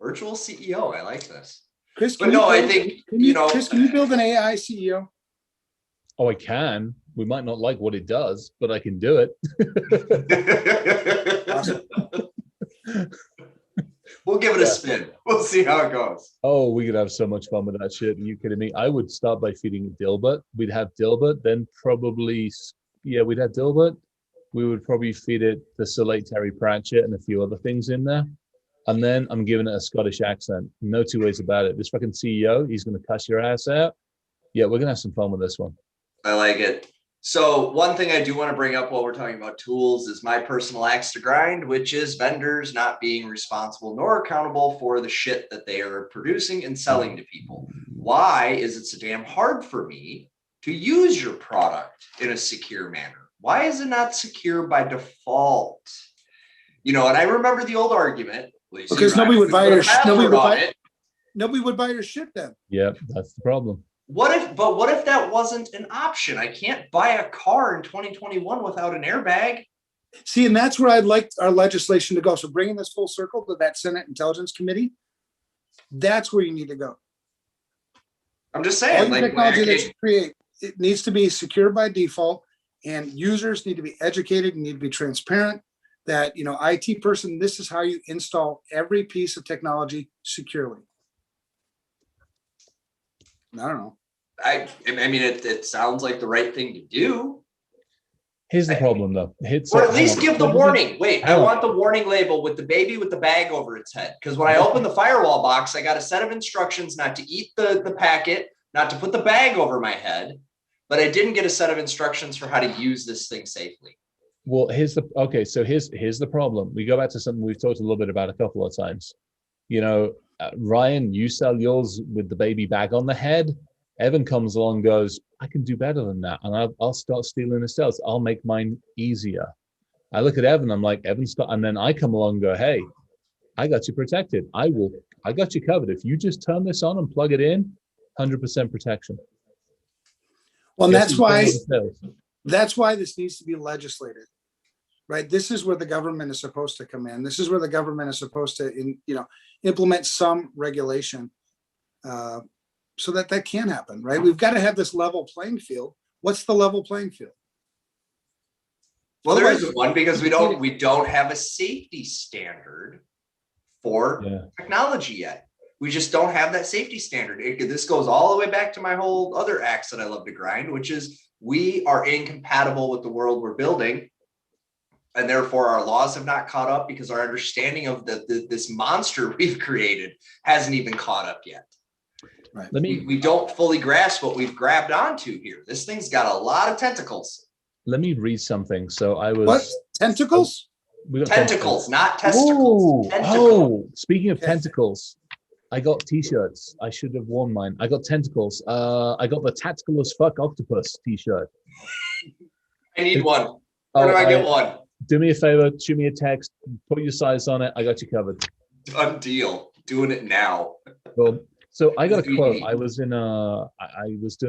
S3: Virtual CEO. I like this.
S1: Chris,
S3: Chris, can
S1: you build an AI CEO?
S2: Oh, I can. We might not like what it does, but I can do it.
S3: We'll give it a spin. We'll see how it goes.
S2: Oh, we could have so much fun with that shit. Are you kidding me? I would start by feeding it Dilbert. We'd have Dilbert, then probably, we'd have Dilbert. We would probably feed it the Select Terry Pratchett and a few other things in there. And then I'm giving it a Scottish accent. No two ways about it. This fucking CEO, he's going to cuss your ass out. Yeah, we're going to have some fun with this one.
S3: I like it. So one thing I do want to bring up while we're talking about tools is my personal axe to grind, which is vendors not being responsible nor accountable for the shit that they are producing and selling to people. Why is it so damn hard for me to use your product in a secure manner? Why is it not secure by default? And I remember the old argument.
S1: Because nobody would buy your shit then.
S2: Yeah, that's the problem.
S3: what if that wasn't an option? I can't buy a car in 2021 without an airbag.
S1: See, and that's where I'd like our legislation to go. So bringing this full circle to that Senate Intelligence Committee, that's where you need to go.
S3: I'm just
S1: All
S3: saying,
S1: the technology that you create, it needs to be secure by default, and users need to be educated and need to be transparent that, IT person, this is how you install every piece of technology securely. I don't know.
S3: I mean, it sounds like the right thing to do.
S2: Here's the problem, though.
S3: Or at least give the warning. Wait, I want the warning label with the baby with the bag over its head. Because when I opened the firewall box, I got a set of instructions not to eat the packet, not to put the bag over my head, but I didn't get a set of instructions for how to use this thing safely.
S2: Well, here's the problem. We go back to something we've talked a little bit about a couple of times. Ryan, you sell yours with the baby bag on the head. Evan comes along and goes, I can do better than that. And I'll start stealing the sales. I'll make mine easier. I look at Evan, I'm like, Evan, stop. And then I come along and go, hey, I got you protected. I got you covered. If you just turn this on and plug it in, 100% protection.
S1: Well, and that's why this needs to be legislated, right? This is where the government is supposed to come in. This is where the government is supposed to, implement some regulation so that can happen, right? We've got to have this level playing field. What's the level playing field?
S3: Well, there is one, because we don't have a safety standard for technology yet. We just don't have that safety standard. This goes all the way back to my whole other axe that I love to grind, which is we are incompatible with the world we're building. And therefore our laws have not caught up because our understanding of this monster we've created hasn't even caught up yet.
S1: Right.
S3: We don't fully grasp what we've grabbed onto here. This thing's got a lot of tentacles.
S2: Let me read something. So I was...
S1: What? Tentacles?
S3: We got tentacles, not testicles.
S2: Oh, speaking of tentacles, I got t-shirts. I should have worn mine. I got tentacles. I got the Tactical as Fuck Octopus t-shirt.
S3: I need one. Where do I get one?
S2: Do me a favor, shoot me a text, put your size on it. I got you covered.
S3: Done deal. Doing it now.
S2: Well, so I got a quote. I was doing a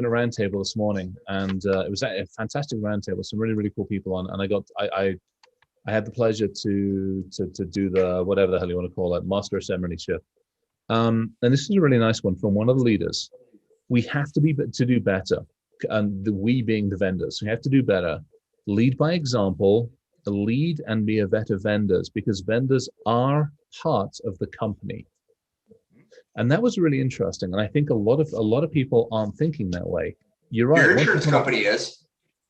S2: roundtable this morning, and it was a fantastic roundtable. Some really, really cool people on, and I had the pleasure to do the whatever the hell you want to call it, master of ceremony shift. And this is a really nice one from one of the leaders. We have to do better, and we being the vendors, we have to do better. Lead by example. Lead and be a vet of vendors, because vendors are part of the company. And that was really interesting. And I think a lot of people aren't thinking that way. You're right.
S3: Your insurance company is.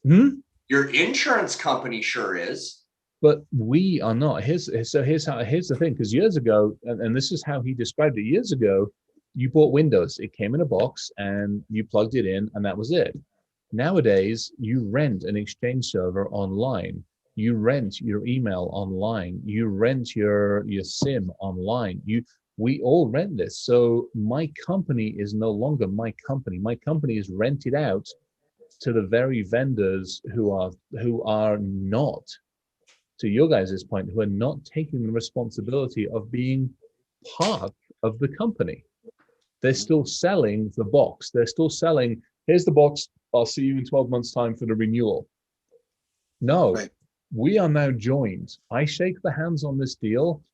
S3: Your insurance company sure is.
S2: But we are not. Here's the thing, because years ago, and this is how he described it, years ago, you bought Windows. It came in a box and you plugged it in and that was it. Nowadays, you rent an Exchange server online. You rent your email online. You rent your SIM online. We all rent this. So my company is no longer my company. My company is rented out to the very vendors who are not, to your guys' point, who are not taking the responsibility of being part of the company. They're still selling the box. They're still selling, here's the box. I'll see you in 12 months' time for the renewal. No. Right. We are now joined. I shake the hands on this deal.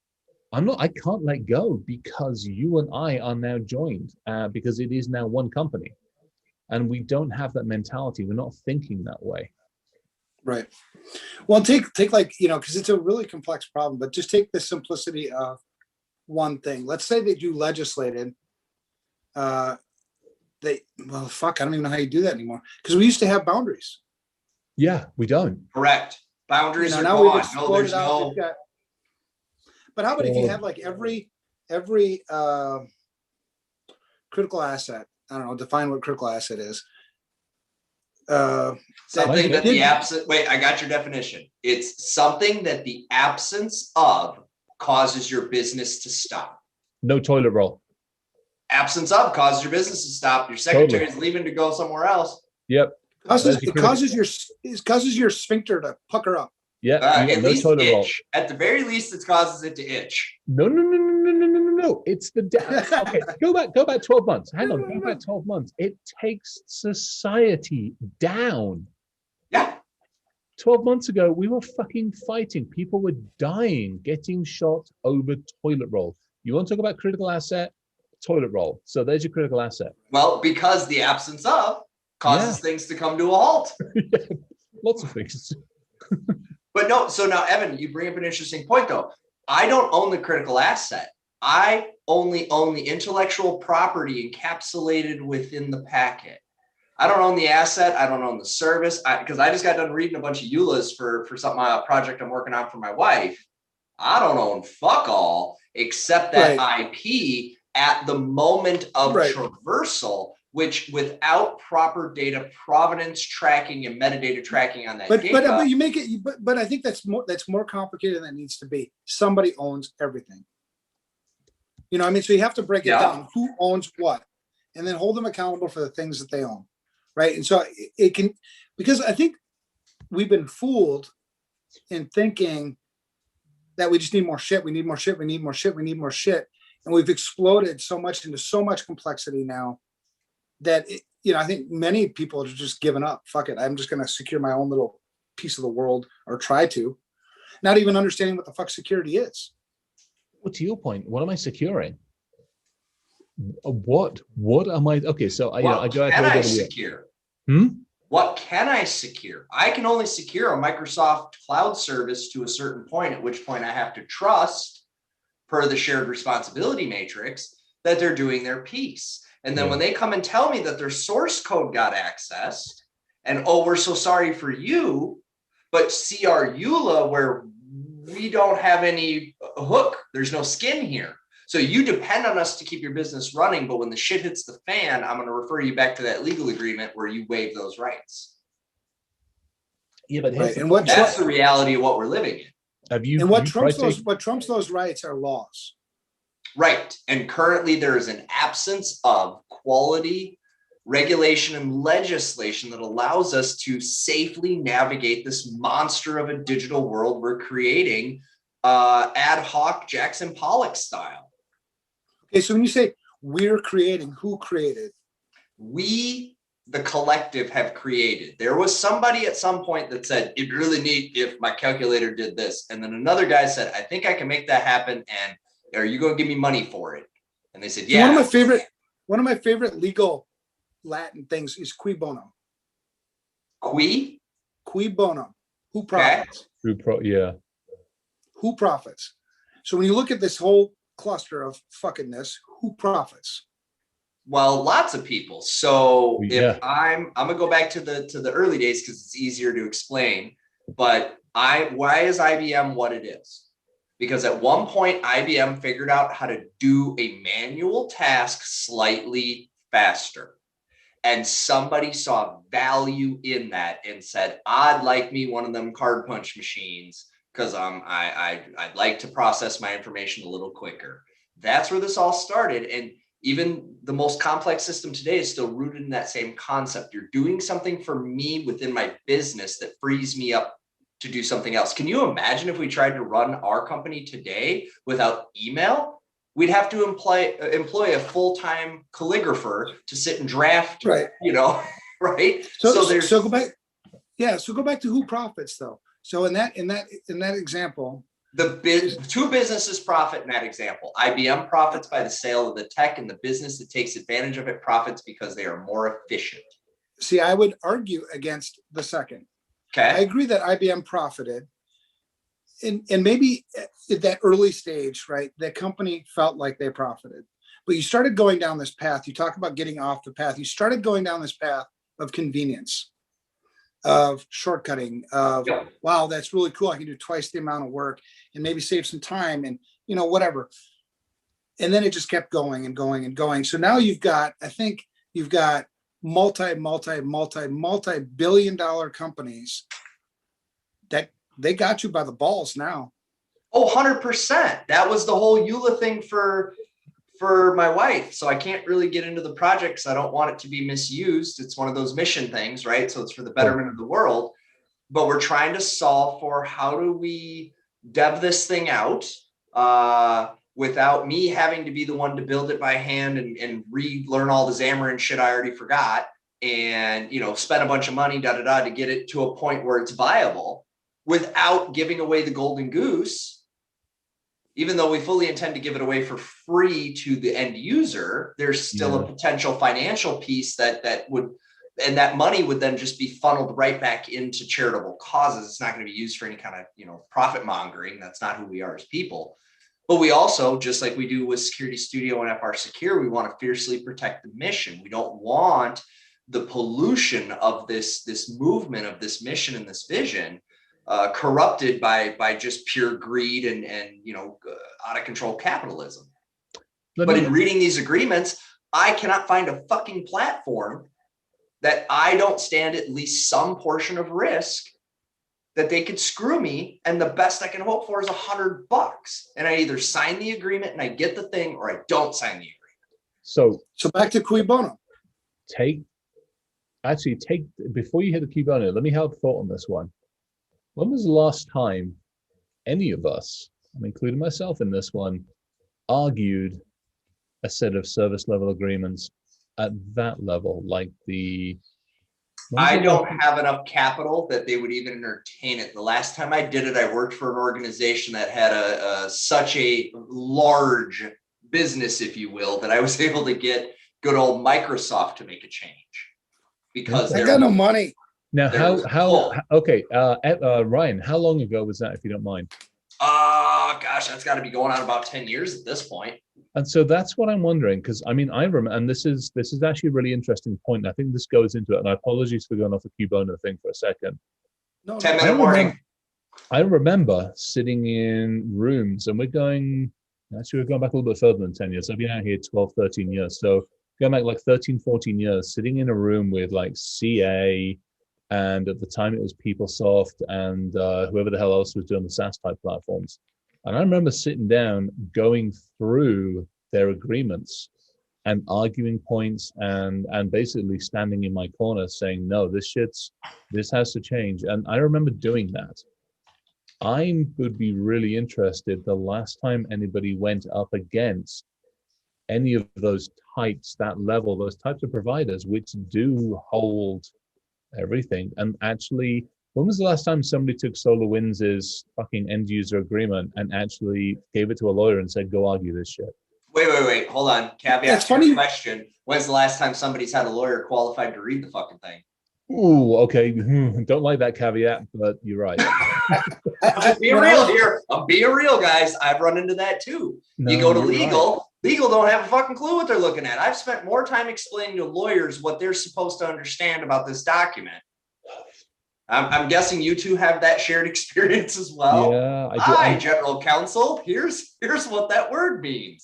S2: I can't let go, because you and I are now joined, because it is now one company. And we don't have that mentality. We're not thinking that way.
S1: Right. Well, take like, because it's a really complex problem, but just take the simplicity of one thing. Let's say that you legislated, I don't even know how you do that anymore, because we used to have boundaries.
S2: Yeah, we don't.
S3: Correct. Boundaries are gone. No, there's no.
S1: But how about if you have like every critical asset? I don't know. Define what critical asset is.
S3: Something that the absence. Wait, I got your definition. It's something that the absence of causes your business to stop.
S2: No toilet roll.
S3: Absence of causes your business to stop. Your secretary is leaving to go somewhere else.
S2: Yep.
S1: It causes your sphincter to pucker up.
S2: Yeah.
S3: At least itch. At the very least, it causes it to itch.
S2: No. No. It's the okay. Go back 12 months. Hang on. Go back 12 months. It takes society down.
S3: Yeah.
S2: 12 months ago, we were fucking fighting. People were dying, getting shot over toilet roll. You want to talk about critical asset? Toilet roll. So there's your critical asset.
S3: Well, because the absence of causes things to come to a halt.
S2: Lots of things.
S3: But no, so now, Evan, you bring up an interesting point, though. I don't own the critical asset. I only own the intellectual property encapsulated within the packet. I don't own the asset. I don't own the service. Because I just got done reading a bunch of EULAs for something, a project I'm working on for my wife. I don't own fuck all except that IP at the moment of traversal, which without proper data provenance tracking and metadata tracking on that data.
S1: But you make it. But I think that's more complicated than it needs to be. Somebody owns everything. You know, I mean, so you have to break it down. Who owns what, and then hold them accountable for the things that they own, right? And so it can, because I think we've been fooled in thinking that we just need more shit. We need more shit. We need more shit. We need more shit. And we've exploded so much into so much complexity now that, I think many people are just giving up. Fuck it. I'm just going to secure my own little piece of the world, or try to, not even understanding what the fuck security is.
S2: Well, to your point, what am I securing? What am I? Okay, so I go out.
S3: Can I secure? What can I secure? I can only secure a Microsoft cloud service to a certain point, at which point I have to trust, per the shared responsibility matrix, that they're doing their piece. And then when they come and tell me that their source code got accessed, and we're so sorry for you, but see our EULA where we don't have any hook, there's no skin here. So you depend on us to keep your business running, but when the shit hits the fan, I'm going to refer you back to that legal agreement where you waive those rights.
S2: Yeah, but
S3: that's the reality of what we're living in.
S1: And what trumps those rights are laws.
S3: Right. And currently there is an absence of quality regulation and legislation that allows us to safely navigate this monster of a digital world we're creating, ad hoc Jackson Pollock style.
S1: Okay, so when you say we're creating, who created?
S3: We, the collective, have created. There was somebody at some point that said, it'd really neat if my calculator did this. And then another guy said, I think I can make that happen. And are you going to give me money for it? And they said, yeah.
S1: So one of my favorite legal Latin things is cui bono. Cui bono. Who profits? Who profits? So when you look at this whole cluster of fuckingness, who profits?
S3: Well, lots of people. So if I'm gonna go back to the early days because it's easier to explain. But why is IBM what it is? Because at one point IBM figured out how to do a manual task slightly faster. And somebody saw value in that and said, I'd like me one of them card punch machines because I'd like to process my information a little quicker. That's where this all started. And even the most complex system today is still rooted in that same concept. You're doing something for me within my business that frees me up to do something else. Can you imagine if we tried to run our company today without email? We'd have to employ a full-time calligrapher to sit and draft, right?
S1: So go back. Yeah. So go back to who profits though. So in that example,
S3: two businesses profit in that example. IBM profits by the sale of the tech, and the business that takes advantage of it profits because they are more efficient.
S1: See, I would argue against the second.
S3: Okay.
S1: I agree that IBM profited. And maybe at that early stage, right, that company felt like they profited. But you started going down this path. You talk about getting off the path. You started going down this path of convenience, of shortcutting, of, wow, that's really cool. I can do twice the amount of work and maybe save some time and, whatever. And then it just kept going and going and going. So now you've got multi-billion dollar companies that they got you by the balls now.
S3: Oh, 100%. That was the whole EULA thing for my wife. So I can't really get into the project because I don't want it to be misused. It's one of those mission things, right? So it's for the betterment of the world. But we're trying to solve for how do we dev this thing out without me having to be the one to build it by hand and relearn all the Xamarin shit I already forgot, and, you know, spend a bunch of money, to get it to a point where it's viable without giving away the golden goose. Even though we fully intend to give it away for free to the end user, there's still a potential financial piece that would, and that money would then just be funneled right back into charitable causes. It's not going to be used for any kind of, you know, profit mongering. That's not who we are as people. But we also, just like we do with Security Studio and FR Secure, we want to fiercely protect the mission. We don't want the pollution of this movement, of this mission and this vision, corrupted by just pure greed and you know, out of control capitalism. But in reading these agreements, I cannot find a fucking platform that I don't stand at least some portion of risk that they could screw me, and the best I can hope for is $100, and I either sign the agreement and I get the thing, or I don't sign the agreement.
S1: So back to cui bono.
S2: Take before you hit the cui bono, let me have a thought on this one. When was the last time any of us, I'm including myself in this one, argued a set of service level agreements at that level? Like
S3: I don't have enough capital that they would even entertain it. The last time I did it, I worked for an organization that had such a large business, if you will, that I was able to get good old Microsoft to make a change, because
S1: I got no money.
S2: Now, okay, Ryan, how long ago was that, if you don't mind?
S3: Gosh, that's got to be going on about 10 years at this point.
S2: And so that's what I'm wondering, because I mean, I remember, and this is actually a really interesting point. I think this goes into it, and apologies for going off the cui bono thing for a second.
S1: No,
S3: 10-minute warning.
S2: I remember sitting in rooms, and we're going back a little bit further than 10 years. I've been out here 12, 13 years. So going back like 13, 14 years, sitting in a room with like CA, and at the time it was PeopleSoft and whoever the hell else was doing the SaaS type platforms. And I remember sitting down, going through their agreements and arguing points and basically standing in my corner saying, no, this has to change. And I remember doing that. I would be really interested the last time anybody went up against any of those types, that level, those types of providers, which do hold everything. And actually, when was the last time somebody took SolarWinds' fucking end user agreement and actually gave it to a lawyer and said, go argue this shit?
S3: Wait, hold on. Caveat.
S1: That's funny.
S3: Question. When's the last time somebody's had a lawyer qualified to read the fucking thing?
S2: Ooh, okay. Don't like that caveat, but you're right.
S3: I'm just being real here. I'm being real, guys. I've run into that too. You go to legal. Right. Legal don't have a fucking clue what they're looking at. I've spent more time explaining to lawyers what they're supposed to understand about this document. I'm guessing you two have that shared experience as well.
S2: Yeah, I do.
S3: Hi, General Counsel. Here's what that word means.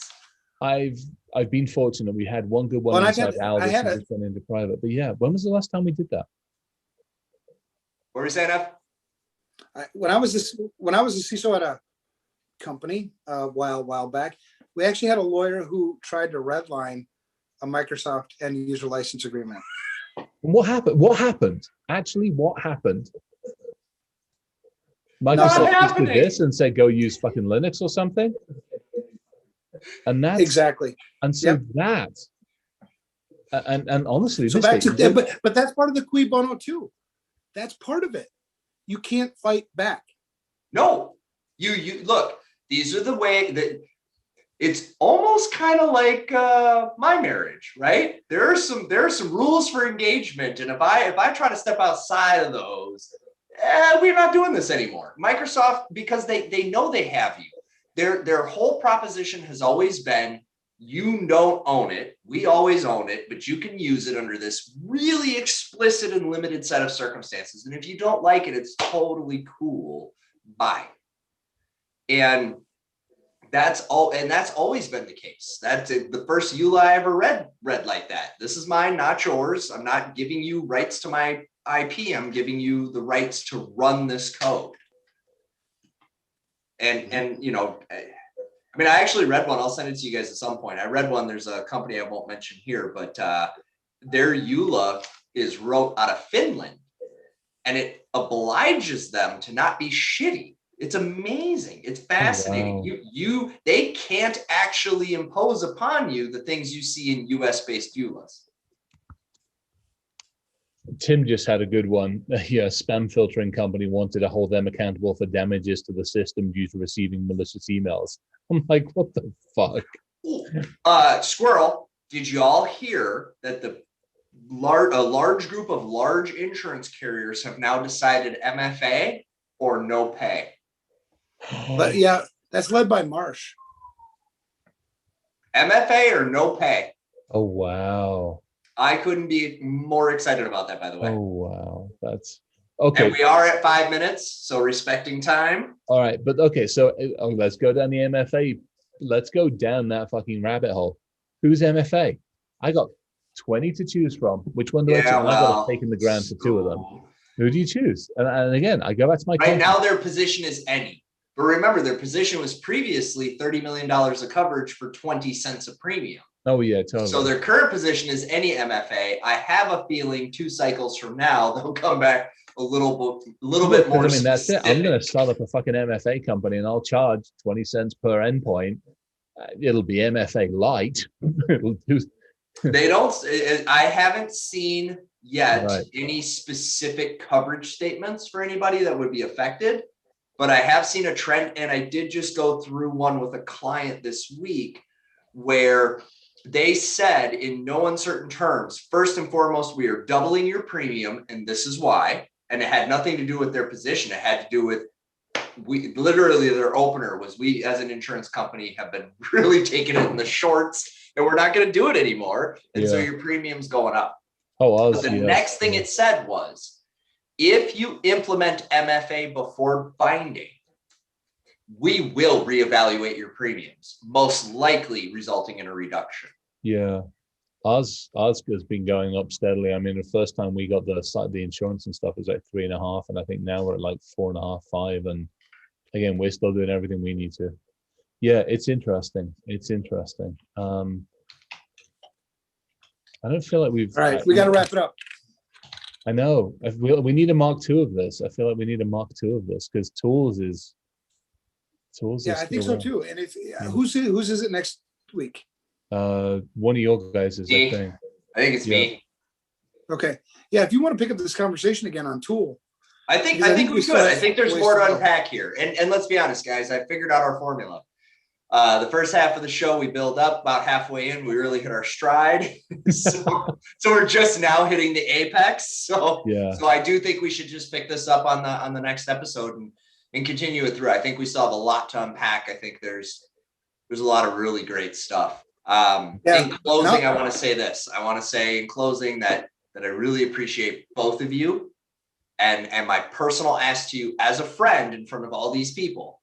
S2: I've been fortunate. We had one good one inside Al that just went into private. But yeah, when was the last time we did that?
S3: What were you saying, F?
S1: When I was a CISO at a company a while back, we actually had a lawyer who tried to redline a Microsoft end user license agreement.
S2: What happened? Actually, what happened? Microsoft just did this and said, go use fucking Linux or something? And that's
S1: exactly.
S2: And so that, and honestly,
S1: so back to but that's part of the cui bono too. That's part of it. You can't fight back.
S3: No, you look. These are the way that it's almost kind of like my marriage, right? There are some rules for engagement, and if I try to step outside of those, we're not doing this anymore. Microsoft, because they know they have you. Their whole proposition has always been, you don't own it. We always own it, but you can use it under this really explicit and limited set of circumstances. And if you don't like it, it's totally cool. Bye. And that's all. And that's always been the case. That's the first EULA I ever read like that. This is mine, not yours. I'm not giving you rights to my IP. I'm giving you the rights to run this code. And you know, I mean, I actually read one. I'll send it to you guys at some point. I read one. There's a company I won't mention here, but their EULA wrote out of Finland, and it obliges them to not be shitty. It's amazing. It's fascinating.
S2: Wow.
S3: They can't actually impose upon you the things you see in US-based EULAs.
S2: Tim just had a good one. Yeah, spam filtering company wanted to hold them accountable for damages to the system due to receiving malicious emails. I'm like, what the fuck?
S3: Squirrel, did you all hear that a large group of large insurance carriers have now decided MFA or no pay?
S1: But yeah, that's led by Marsh.
S3: MFA or no pay?
S2: Oh, wow.
S3: I couldn't be more excited about that, by the way.
S2: Oh, wow. That's okay.
S3: And we are at 5 minutes, so respecting time.
S2: All right. But okay, so let's go down the MFA. Let's go down that fucking rabbit hole. Who's MFA? I got 20 to choose from. Which one do I choose? I got to take in the ground for 2 of them. Who do you choose? And again, I go back to my
S3: right now, their position is any. But remember, their position was previously $30 million of coverage for 20 cents a premium.
S2: Oh, yeah, totally.
S3: So their current position is any MFA. I have a feeling 2 cycles from now, they'll come back a little bit more.
S2: I mean, that's it. I'm going to start up a fucking MFA company and I'll charge 20 cents per endpoint. It'll be MFA light. It'll do.
S3: They don't, I haven't seen yet any specific coverage statements for anybody that would be affected, but I have seen a trend, and I did just go through one with a client this week where they said in no uncertain terms, first and foremost, we are doubling your premium, and this is why. And it had nothing to do with their position. It had to do with literally their opener was, we as an insurance company have been really taking it in the shorts and we're not going to do it anymore. And so your premium's going up. But the next thing it said was, if you implement MFA before binding, we will reevaluate your premiums, most likely resulting in a reduction.
S2: Yeah. Ours has been going up steadily. I mean, the first time we got the insurance and stuff was like 3.5, and I think now we're at like 4.5, 5. And again, we're still doing everything we need to. Yeah, it's interesting. It's interesting. I don't feel like we've.
S1: All right, we got to wrap it up.
S2: I know. We need a Mark II of this. I feel like we need a Mark II of this because tools.
S1: Yeah, I think so too. And if whose is it next week?
S2: One of your guys is,
S3: I think it's me.
S1: Okay. Yeah, if you want to pick up this conversation again on tool.
S3: I think we could. I think there's more to unpack here. And let's be honest, guys, I figured out our formula. The first half of the show, we build up. About halfway in, we really hit our stride. so we're just now hitting the apex. So I do think we should just pick this up on the next episode and continue it through. I think we still have a lot to unpack. I think there's a lot of really great stuff. In closing, I want to say this. I want to say in closing that I really appreciate both of you, and my personal ask to you as a friend in front of all these people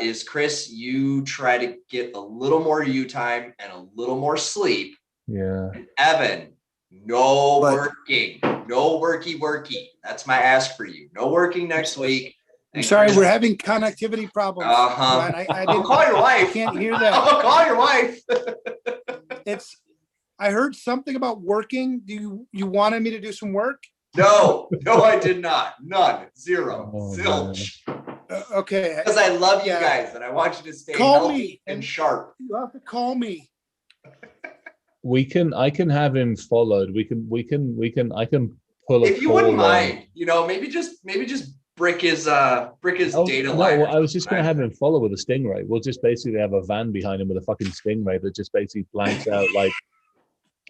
S3: is, Chris, you try to get a little more you time and a little more sleep.
S2: Yeah.
S3: And Evan, no worky. That's my ask for you. No working next week.
S1: I'm sorry, we're having connectivity problems.
S3: I'll call your wife.
S1: I can't hear that.
S3: I'll call your wife.
S1: I heard something about working. You wanted me to do some work?
S3: No, I did not. None. Zero. Zilch.
S1: Okay.
S3: Because I love you guys and I want you to stay healthy and sharp.
S1: You have to call me.
S2: I can have him followed. I can pull.
S3: If you wouldn't mind, maybe just brick his data line.
S2: I was just going to have him follow with a Stingray. We'll just basically have a van behind him with a fucking Stingray that just basically blanks out like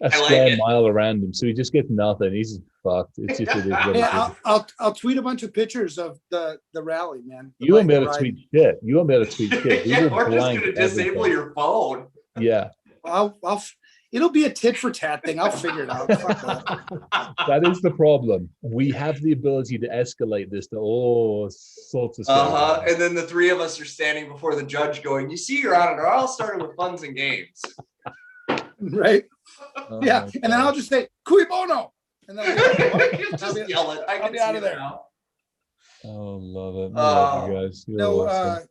S2: a square mile around him. So he just gets nothing. He's fucked. It's just it is what it is.
S1: I'll tweet a bunch of pictures of the rally, man.
S2: You won't be able to tweet shit. We're just
S3: going to disable your phone.
S2: Yeah.
S1: It'll be a tit for tat thing. I'll figure it out. Fuck that.
S2: That is the problem. We have the ability to escalate this to all sorts of stuff.
S3: And then the three of us are standing before the judge going, "You see, Your Honor, it all started with funds and games."
S1: Right? Yeah. And then I'll just say, "Cui bono." And then
S3: just yell it.
S1: I'll be out of there.
S2: Now. Oh, love it. Love you guys. You're awesome.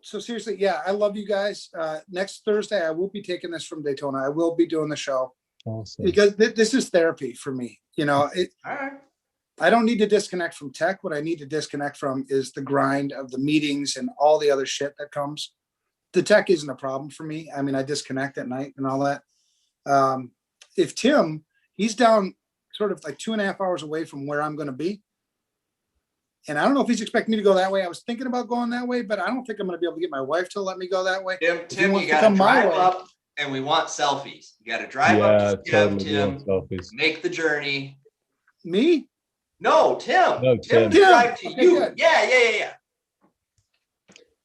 S1: So seriously, I love you guys. Next Thursday, I will be taking this from Daytona. I will be doing the show.
S2: Awesome.
S1: Because this is therapy for me.
S3: All right.
S1: I don't need to disconnect from tech. What I need to disconnect from is the grind of the meetings and all the other shit that comes. The tech isn't a problem for me. I mean, I disconnect at night and all that. If Tim, he's down sort of like 2.5 hours away from where I'm going to be. And I don't know if he's expecting me to go that way. I was thinking about going that way, but I don't think I'm going to be able to get my wife to let me go that way.
S3: Tim, you got to drive up, and we want selfies. You got to drive up to Tim, make the journey.
S1: Me?
S3: No, Tim.
S2: No,
S3: Tim to drive to you. Good. Yeah.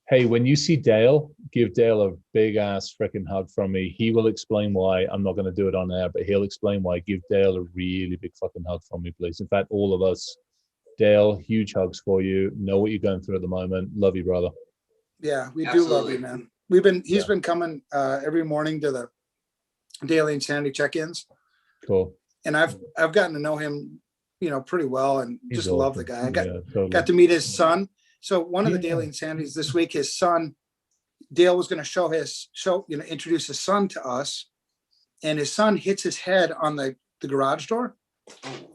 S2: Hey, when you see Dale, give Dale a big ass freaking hug from me. He will explain why. I'm not going to do it on air, but he'll explain why. Give Dale a really big fucking hug from me, please. In fact, all of us. Dale, huge hugs for you. Know what you're going through at the moment. Love you, brother.
S1: Yeah, we do love you, man. He's been coming every morning to the daily insanity check-ins.
S2: Cool.
S1: And I've gotten to know him, pretty well, and
S2: He's
S1: just
S2: awesome.
S1: love the guy. I
S2: totally.
S1: got to meet his son. So one of the daily insanities this week, his son, Dale was going to introduce his son to us, and his son hits his head on the garage door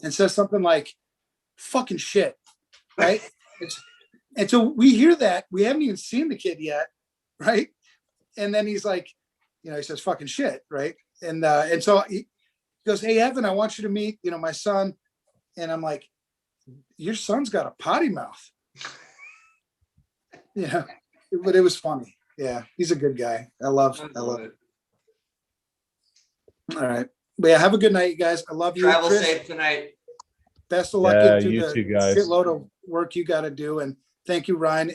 S1: and says something like, "Fucking shit," right? And so we hear that. We haven't even seen the kid yet, right? And then he's like, he says "fucking shit," right? And so he goes, "Hey, Evan, I want you to meet, my son." And I'm like, "Your son's got a potty mouth." But it was funny. Yeah, he's a good guy. I love it. All right. But yeah, have a good night, you guys. I love you.
S3: Travel
S1: Chris,
S3: safe tonight.
S1: best of luck into
S2: you
S1: the
S2: too, guys.
S1: shitload of work you got to do. And thank you, Ryan.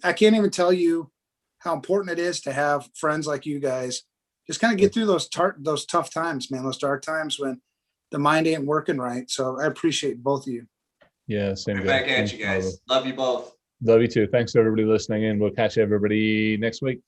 S1: I can't even tell you how important it is to have friends like you guys. Just kind of get through those tough times, man, those dark times when the mind ain't working right. So I appreciate both of you.
S2: Yeah, same.
S3: Right back at you guys. Love you both.
S2: Love you too. Thanks to everybody listening in. We'll catch everybody next week.